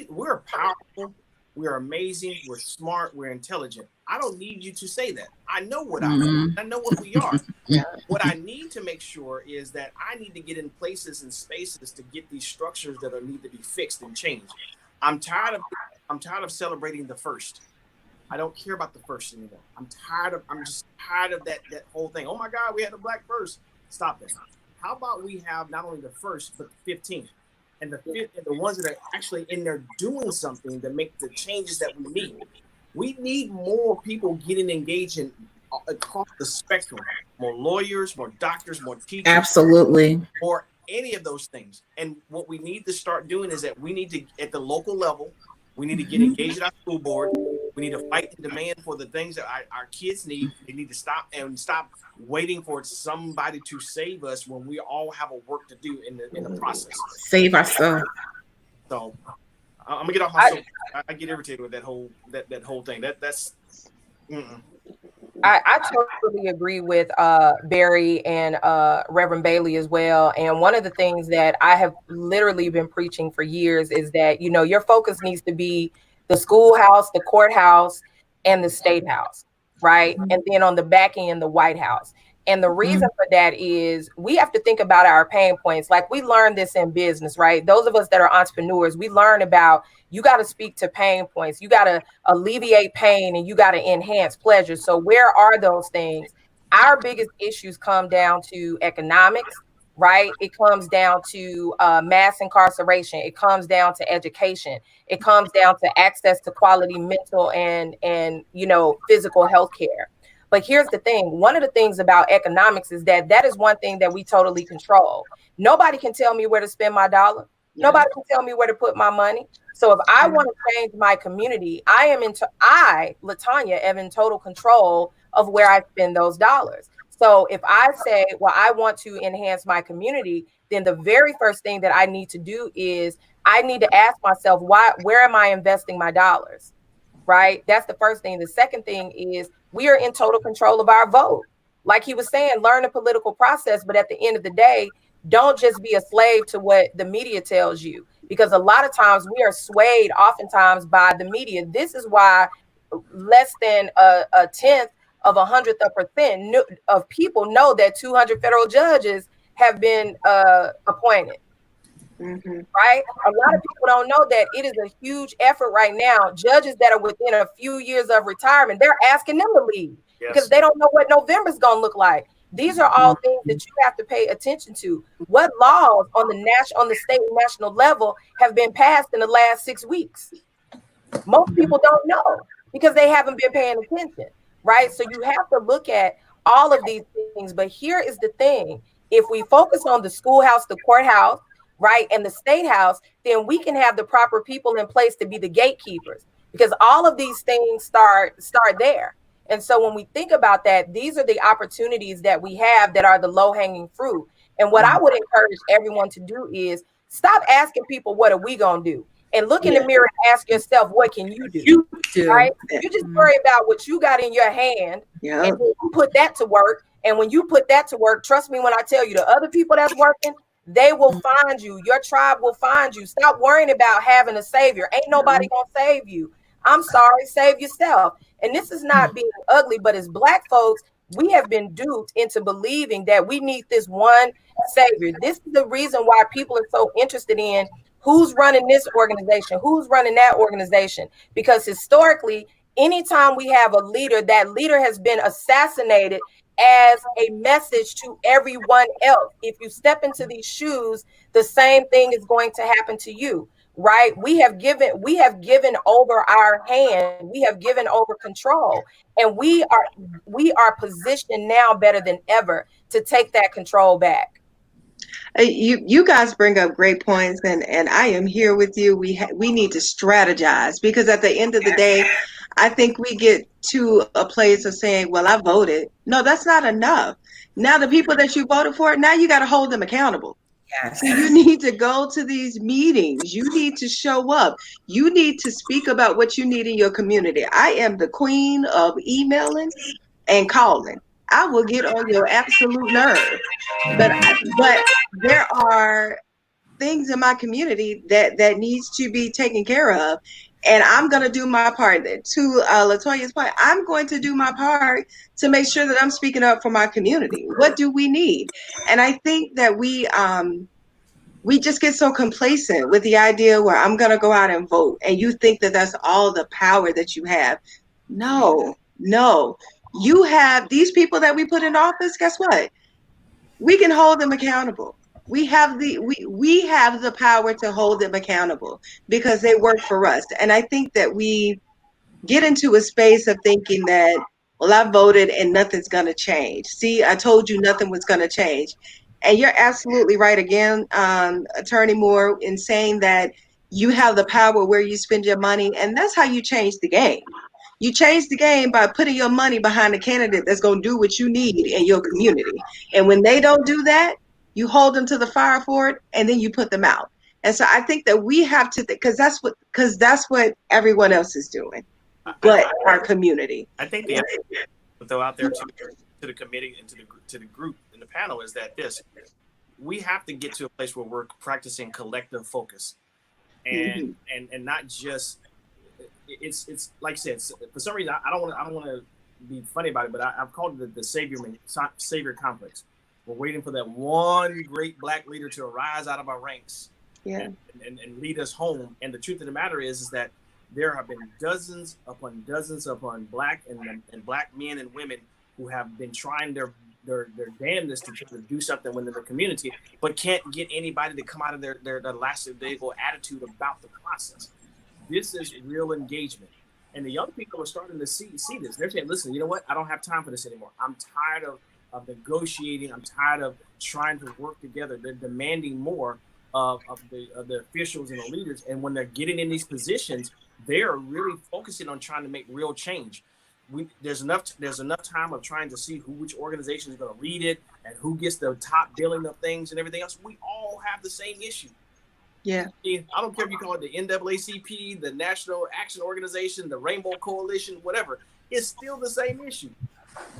we're powerful. We're amazing. We're smart. We're intelligent. I don't need you to say that. I know what I am. I know what we are. What I need to make sure is that I need to get in places and spaces to get these structures that need to be fixed and changed. I'm tired of celebrating the first. I don't care about the first anymore. I'm just tired of that whole thing. Oh my God, we had a black first. Stop it. How about we have not only the first, but the 15th? And the ones that are actually in there doing something to make the changes that we need. We need more people getting engaged across the spectrum. More lawyers, more doctors, more teachers. Absolutely. Or any of those things. And what we need to start doing is that we need to, at the local level, we need to get engaged at our school board. We need to fight and demand for the things that our kids need. They need to stop waiting for somebody to save us when we all have a work to do in the process. Save ourselves. So I'm gonna get off my soap. I get irritated with that whole thing. That's. I totally agree with Barry and Reverend Bailey as well. And one of the things that I have literally been preaching for years is that, your focus needs to be the schoolhouse, the courthouse, and the state house, right? And then on the back end, the White House. And the reason for that is we have to think about our pain points. Like we learned this in business, right? Those of us that are entrepreneurs, we learn about you got to speak to pain points. You got to alleviate pain and you got to enhance pleasure. So where are those things? Our biggest issues come down to economics, right? It comes down to mass incarceration. It comes down to education. It comes down to access to quality mental and physical health care. But here's the thing. One of the things about economics is that is one thing that we totally control. Nobody can tell me where to spend my dollar. Yeah. Nobody can tell me where to put my money. So if I want to change my community, I, Latanya, am in total control of where I spend those dollars. So if I say, well, I want to enhance my community, then the very first thing that I need to do is I need to ask myself, where am I investing my dollars? Right? That's the first thing. The second thing is we are in total control of our vote. Like he was saying, learn the political process, but at the end of the day, don't just be a slave to what the media tells you, because a lot of times we are swayed oftentimes by the media. This is why less than a tenth of 100% of people know that 200 federal judges have been appointed. Mm-hmm. Right? A lot of people don't know that it is a huge effort right now. Judges that are within a few years of retirement, they're asking them to leave because Yes. they don't know what November's going to look like. These are all things that you have to pay attention to. What laws on the state and national level have been passed in the last 6 weeks? Most people don't know because they haven't been paying attention, right? So you have to look at all of these things. But here is the thing: if we focus on the schoolhouse, the courthouse, right, and the state house, then we can have the proper people in place to be the gatekeepers, because all of these things start there. And so when we think about that, these are the opportunities that we have that are the low-hanging fruit. And what I would encourage everyone to do is stop asking people, what are we going to do? And look in the mirror and ask yourself, what can you do? You do. Right? You just worry about what you got in your hand, Yeah. and then you put that to work. And when you put that to work, trust me when I tell you, the other people that's working, they will find you. Your tribe will find you. Stop worrying about having a savior. Ain't nobody gonna save you. I'm sorry, save yourself. And this is not being ugly, but as Black folks, we have been duped into believing that we need this one savior. This is the reason why people are so interested in who's running this organization, who's running that organization, because historically, anytime we have a leader, that leader has been assassinated as a message to everyone else. If you step into these shoes, the same thing is going to happen to you, right? We have given over our hand, we have given over control, and we are positioned now better than ever to take that control back. You guys bring up great points, and I am here with you. We need to strategize, because at the end of the day, I think we get to a place of saying, well, I voted. No, that's not enough. Now the people that you voted for, now you got to hold them accountable. Yes. So you need to go to these meetings. You need to show up. You need to speak about what you need in your community. I am the queen of emailing and calling. I will get on your absolute nerve. But there are things in my community that needs to be taken care of, and I'm going to do my part. To Latoya's point, I'm going to do my part to make sure that I'm speaking up for my community. What do we need? And I think that we just get so complacent with the idea where I'm going to go out and vote, and you think that that's all the power that you have. No. You have these people that we put in office. Guess what? We can hold them accountable. We have the power to hold them accountable because they work for us. And I think that we get into a space of thinking that, well, I voted and nothing's going to change. See, I told you nothing was going to change. And you're absolutely right again, Attorney Moore, in saying that you have the power where you spend your money, and that's how you change the game. You change the game by putting your money behind a candidate that's going to do what you need in your community. And when they don't do that, you hold them to the fire for it, and then you put them out. And so I think that we have to, because that's what everyone else is doing, but our community. I think the other throw out there to the committee and to the group and the panel is that we have to get to a place where we're practicing collective focus, and not just it's like I said, for some reason I don't want to be funny about it, but I've called it the savior complex. We're waiting for that one great Black leader to arise out of our ranks, and lead us home. And the truth of the matter is that there have been dozens upon Black and Black men and women who have been trying their damnness to try to do something within the community, but can't get anybody to come out of their lackadaisical attitude about the process. This is real engagement. And the young people are starting to see this. They're saying, listen, you know what? I don't have time for this anymore. I'm tired of negotiating. I'm tired of trying to work together. They're demanding more of the officials and the leaders. And when they're getting in these positions, they are really focusing on trying to make real change. there's enough time of trying to see which organization is going to lead it and who gets the top billing of things and everything else. We all have the same issue. Yeah. I don't care if you call it the NAACP, the National Action Organization, the Rainbow Coalition, whatever. It's still the same issue.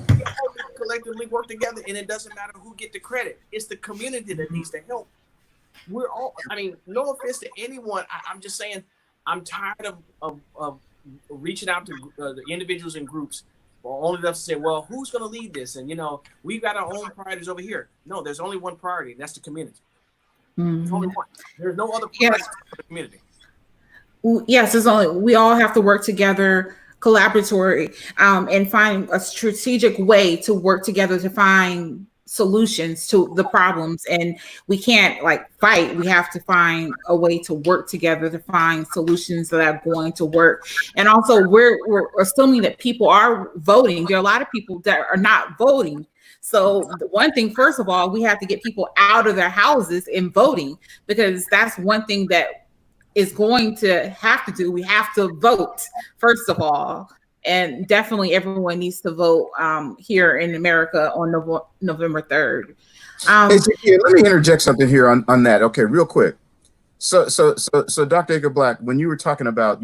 We all collectively work together, and it doesn't matter who get the credit. It's the community that needs to help. We're all, I mean, no offense to anyone. I'm just saying I'm tired of reaching out to the individuals and groups only enough to say, well, who's going to lead this? And, we've got our own priorities over here. No, there's only one priority, and that's the community. There's only one. There's no other priority for the community. Yes, we all have to work together, collaboratory, and find a strategic way to work together to find solutions to the problems. And we can't fight. We have to find a way to work together to find solutions that are going to work. And also we're assuming that people are voting. There are a lot of people that are not voting. So the one thing, first of all, we have to get people out of their houses and voting, because that's one thing that is going to have to do. We have to vote, first of all. And definitely everyone needs to vote here in America on November 3rd. Hey, let me interject something here on that. Okay, real quick. So Dr. Edgar Black, when you were talking about,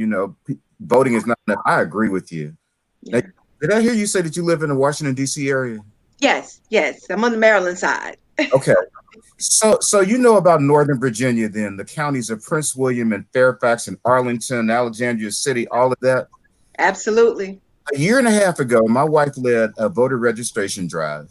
voting is not enough, I agree with you. Yeah. Now, did I hear you say that you live in the Washington, D.C. area? Yes. I'm on the Maryland side. Okay. So about Northern Virginia, then the counties of Prince William and Fairfax and Arlington, Alexandria City, all of that. Absolutely. A year and a half ago, my wife led a voter registration drive,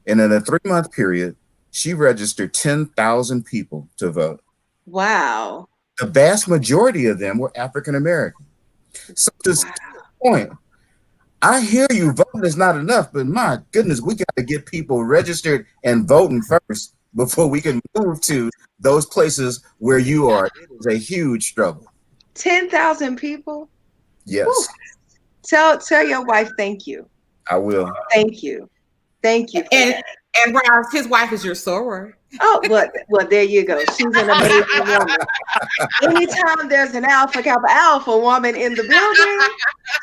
and in a 3-month period, she registered 10,000 people to vote. Wow. The vast majority of them were African American. So to the point, I hear you, voting is not enough, but my goodness, we got to get people registered and voting first before we can move to those places where you are. It is a huge struggle. 10,000 people? Yes. Whew. Tell your wife thank you. I will. Thank you. And Ross, his wife is your soror. Oh, well, there you go. She's an amazing woman. Anytime there's an alpha woman in the building,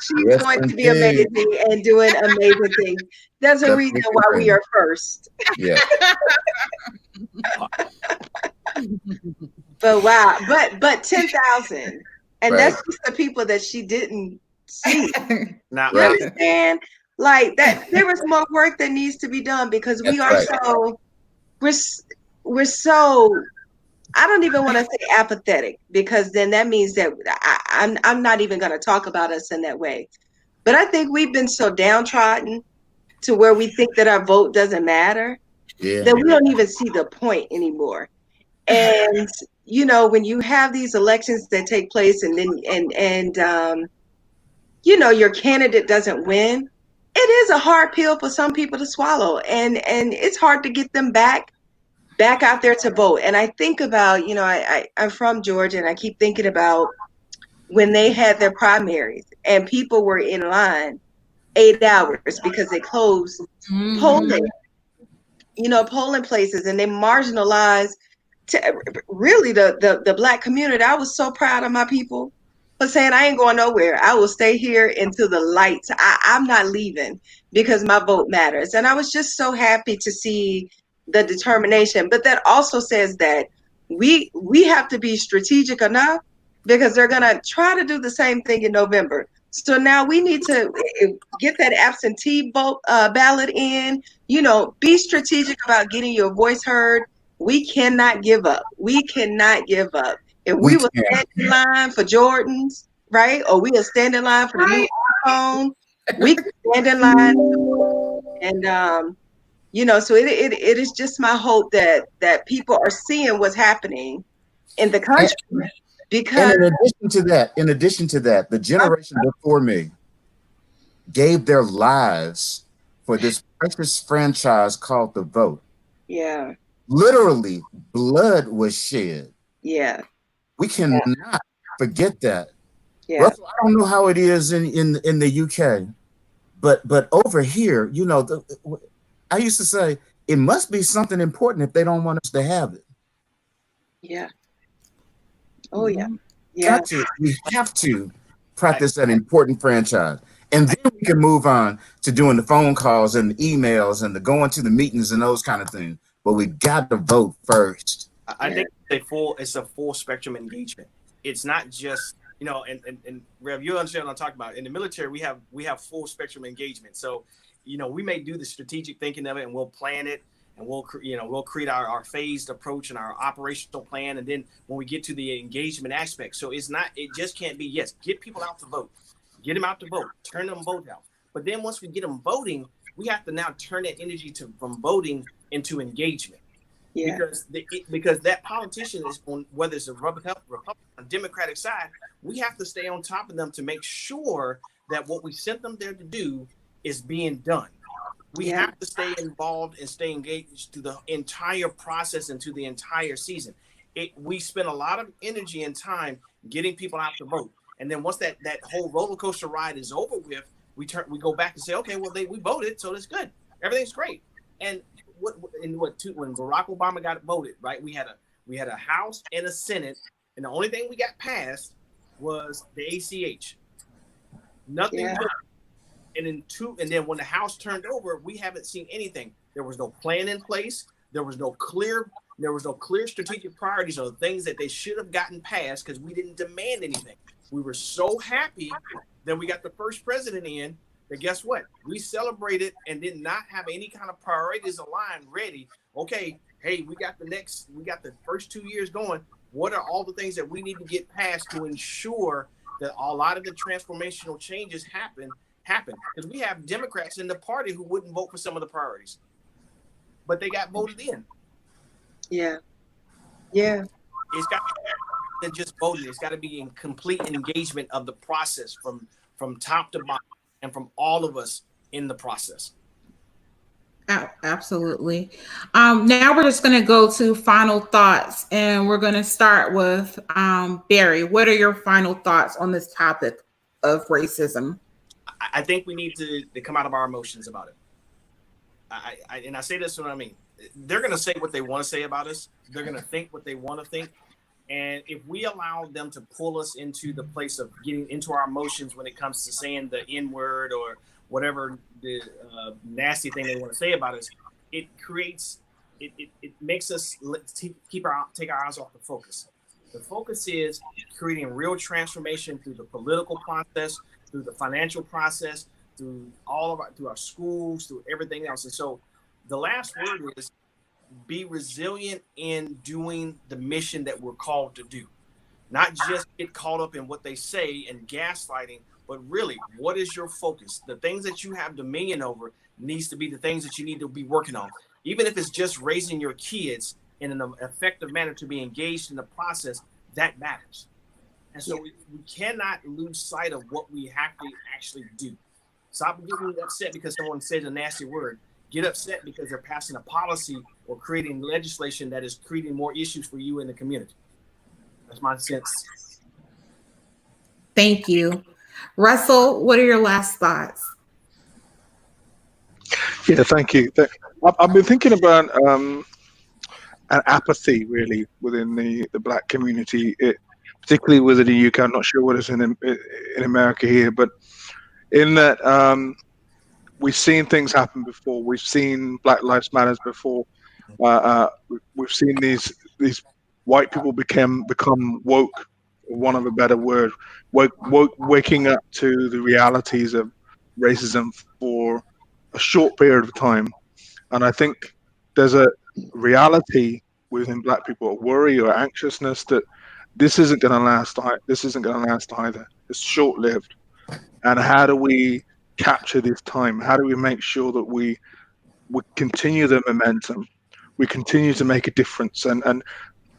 she's going to be amazing and doing amazing things. There's a reason why we are first. Yeah. But wow, but 10,000, and Right. that's just the people that she didn't see. Not You Right. understand? Like that, there is more work that needs to be done, because we That's are right. we're so, I don't even want to say apathetic, because then that means that I'm not even going to talk about us in that way. But I think we've been so downtrodden to where we think that our vote doesn't matter, Yeah. that we don't even see the point anymore. And when you have these elections that take place, and then your candidate doesn't win, it is a hard pill for some people to swallow, and it's hard to get them back out there to vote. And I think about, I'm from Georgia, and I keep thinking about when they had their primaries and people were in line 8 hours because they closed polling places, and they marginalized really the Black community. I was so proud of my people for saying, I ain't going nowhere. I will stay here until the lights. I'm not leaving, because my vote matters. And I was just so happy to see the determination. But that also says that we have to be strategic enough, because they're going to try to do the same thing in November. So now we need to get that absentee vote ballot in, be strategic about getting your voice heard. We cannot give up. If we will stand in line for Jordans, right? Or we will stand in line for the new iPhone, we can stand in line. And, so it is just my hope that people are seeing what's happening in the country. Because And in addition to that, the generation before me gave their lives for this precious franchise called the vote. yeah, Literally, blood was shed. yeah, We cannot forget that. yeah. Russell, I don't know how it is in the UK, but over here, I used to say it must be something important if they don't want us to have it. Yeah. Oh yeah. Yeah. We have to practice that important franchise. And then we can move on to doing the phone calls and the emails and the going to the meetings and those kind of things. But we got to vote first. I think it's a full spectrum engagement. It's not just, and Rev, you understand what I'm talking about. In the military, we have full spectrum engagement. So, we may do the strategic thinking of it, and we'll plan it, and we'll create our phased approach and our operational plan. And then when we get to the engagement aspect, so it just can't be, yes, get people out to vote, get them out to vote, turn them vote out. But then once we get them voting, we have to now turn that energy from voting into engagement. Yeah. Because that politician is on, whether it's a Republican or Democratic side, we have to stay on top of them to make sure that what we sent them there to do is being done. We have to stay involved and stay engaged through the entire process and to the entire season. We spend a lot of energy and time getting people out to vote, and then once that whole roller coaster ride is over with, we go back and say, okay, well we voted, so that's good, everything's great. And when Barack Obama got voted, right? We had a House and a Senate, and the only thing we got passed was the ACH. Nothing. Yeah. And then when the House turned over, we haven't seen anything. There was no plan in place. There was no clear strategic priorities or things that they should have gotten passed because we didn't demand anything. We were so happy that we got the first president in. But guess what? We celebrated and did not have any kind of priorities aligned ready. Okay, hey, we got the first 2 years going. What are all the things that we need to get past to ensure that a lot of the transformational changes happen? Because we have Democrats in the party who wouldn't vote for some of the priorities, but they got voted in. Yeah. It's got to be just voting. It's got to be in complete engagement of the process from top to bottom, and from all of us in the process. Absolutely. Now we're just going to go to final thoughts, and we're going to start with Barry. What are your final thoughts on this topic of racism? I think we need to come out of our emotions about it. I say this what I mean. They're going to say what they want to say about us. They're going to think what they want to think. And if we allow them to pull us into the place of getting into our emotions when it comes to saying the N-word or whatever the nasty thing they want to say about us, it makes us take our eyes off the focus. The focus is creating real transformation through the political process, through the financial process, through our schools, through everything else. And so the last word is be resilient in doing the mission that we're called to do. Not just get caught up in what they say and gaslighting, but really, what is your focus? The things that you have dominion over needs to be the things that you need to be working on. Even if it's just raising your kids in an effective manner to be engaged in the process, that matters. And so we cannot lose sight of what we have to actually do. Stop getting upset because someone says a nasty word. Get upset because they're passing a policy or creating legislation that is creating more issues for you in the community. That's my sense. Thank you. Russell, what are your last thoughts? Yeah, thank you. I've been thinking about an apathy really within the Black community, particularly within the UK. I'm not sure what is in America here, but in that we've seen things happen before. We've seen Black Lives Matters before. We've seen these white people become woke, for want of a better word, waking up to the realities of racism for a short period of time. And I think there's a reality within Black people, a worry or anxiousness that this isn't going to last. This isn't going to last either. It's short-lived. And how do we capture this time? How do we make sure that we continue the momentum? We continue to make a difference. And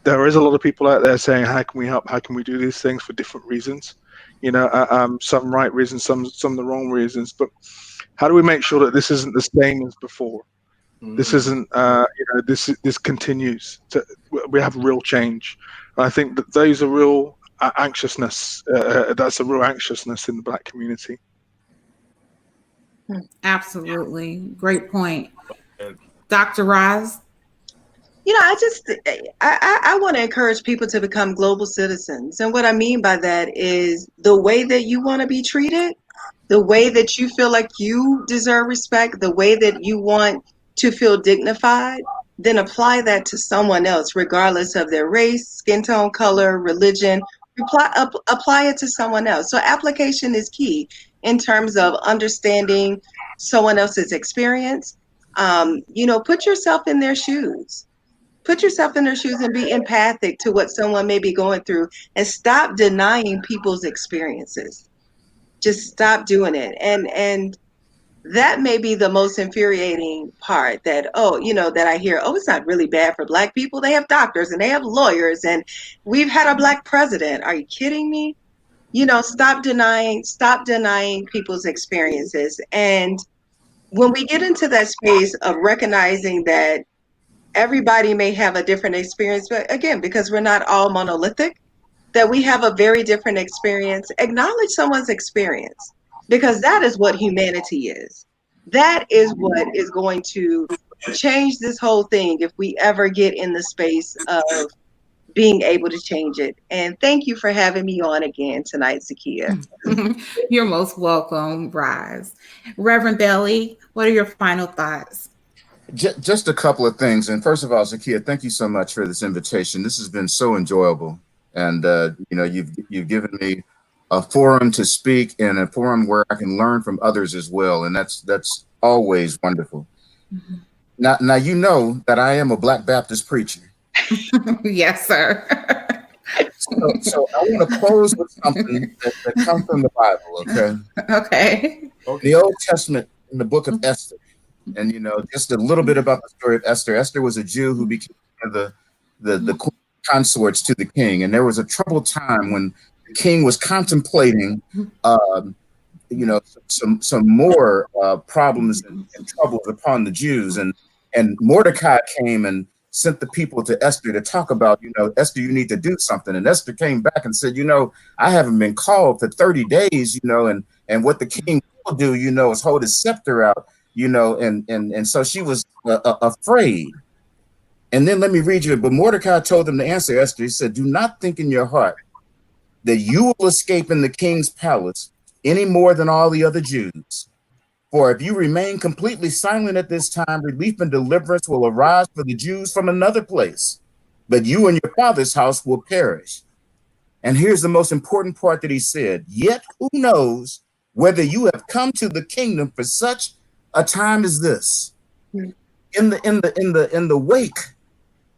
there is a lot of people out there saying, how can we help? How can we do these things for different reasons? Some right reasons, some the wrong reasons. But how do we make sure that this isn't the same as before? This isn't, this continues. We have real change. And I think that those are real anxiousness. That's a real anxiousness in the Black community. Absolutely. Great point. Dr. Roz? I want to encourage people to become global citizens. And what I mean by that is the way that you want to be treated, the way that you feel like you deserve respect, the way that you want to feel dignified, then apply that to someone else, regardless of their race, skin tone, color, religion. Apply it to someone else. So application is key in terms of understanding someone else's experience. Put yourself in their shoes. Put yourself in their shoes and be empathic to what someone may be going through, and stop denying people's experiences. Just stop doing it. And that may be the most infuriating part, that that I hear, it's not really bad for Black people, they have doctors and they have lawyers and we've had a Black president. Are you kidding me? Stop denying people's experiences. And when we get into that space of recognizing that everybody may have a different experience, but again, because we're not all monolithic, that we have a very different experience, acknowledge someone's experience, because that is what humanity is. That is what is going to change this whole thing if we ever get in the space of being able to change it. And thank you for having me on again tonight, Zakiya. You're most welcome, Rise. Reverend Bailey, what are your final thoughts? Just a couple of things. And first of all, Zakiya, thank you so much for this invitation. This has been so enjoyable. And, you've given me a forum to speak, and a forum where I can learn from others as well. And that's always wonderful. Mm-hmm. Now, you know that I am a Black Baptist preacher. Yes, sir. So I want to close with something that comes from the Bible, okay? Okay. The Old Testament, in the book of Esther. And, just a little bit about the story of Esther. Esther was a Jew who became the consorts to the king. And there was a troubled time when the king was contemplating, some more problems and troubles upon the Jews. And Mordecai came and sent the people to Esther to talk about, Esther, you need to do something. And Esther came back and said, I haven't been called for 30 days, and what the king will do, is hold his scepter out, and so she was afraid. And then let me read you, but Mordecai told them to answer Esther. He said, do not think in your heart that you will escape in the king's palace any more than all the other Jews. For if you remain completely silent at this time, relief and deliverance will arise for the Jews from another place, but you and your father's house will perish. And here's the most important part that he said, yet who knows whether you have come to the kingdom for such a time as this. In the wake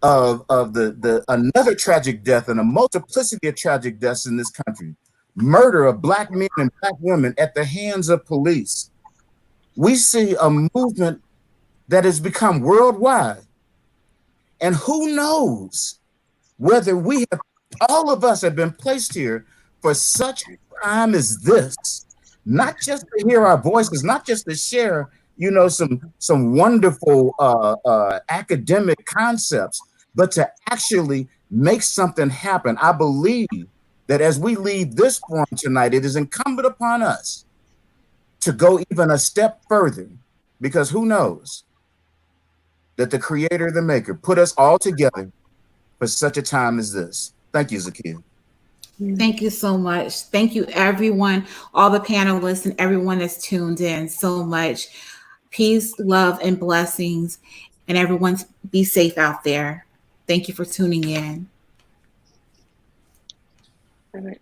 of the another tragic death and a multiplicity of tragic deaths in this country, murder of Black men and Black women at the hands of police, we see a movement that has become worldwide. And who knows whether all of us have been placed here for such a time as this, not just to hear our voices, not just to share, some wonderful academic concepts, but to actually make something happen. I believe that as we leave this forum tonight, it is incumbent upon us to go even a step further, because who knows that the creator, the maker, put us all together for such a time as this. Thank you, Zakiya. Thank you so much. Thank you, everyone, all the panelists and everyone that's tuned in so much. Peace, love, and blessings. And everyone be safe out there. Thank you for tuning in. All right.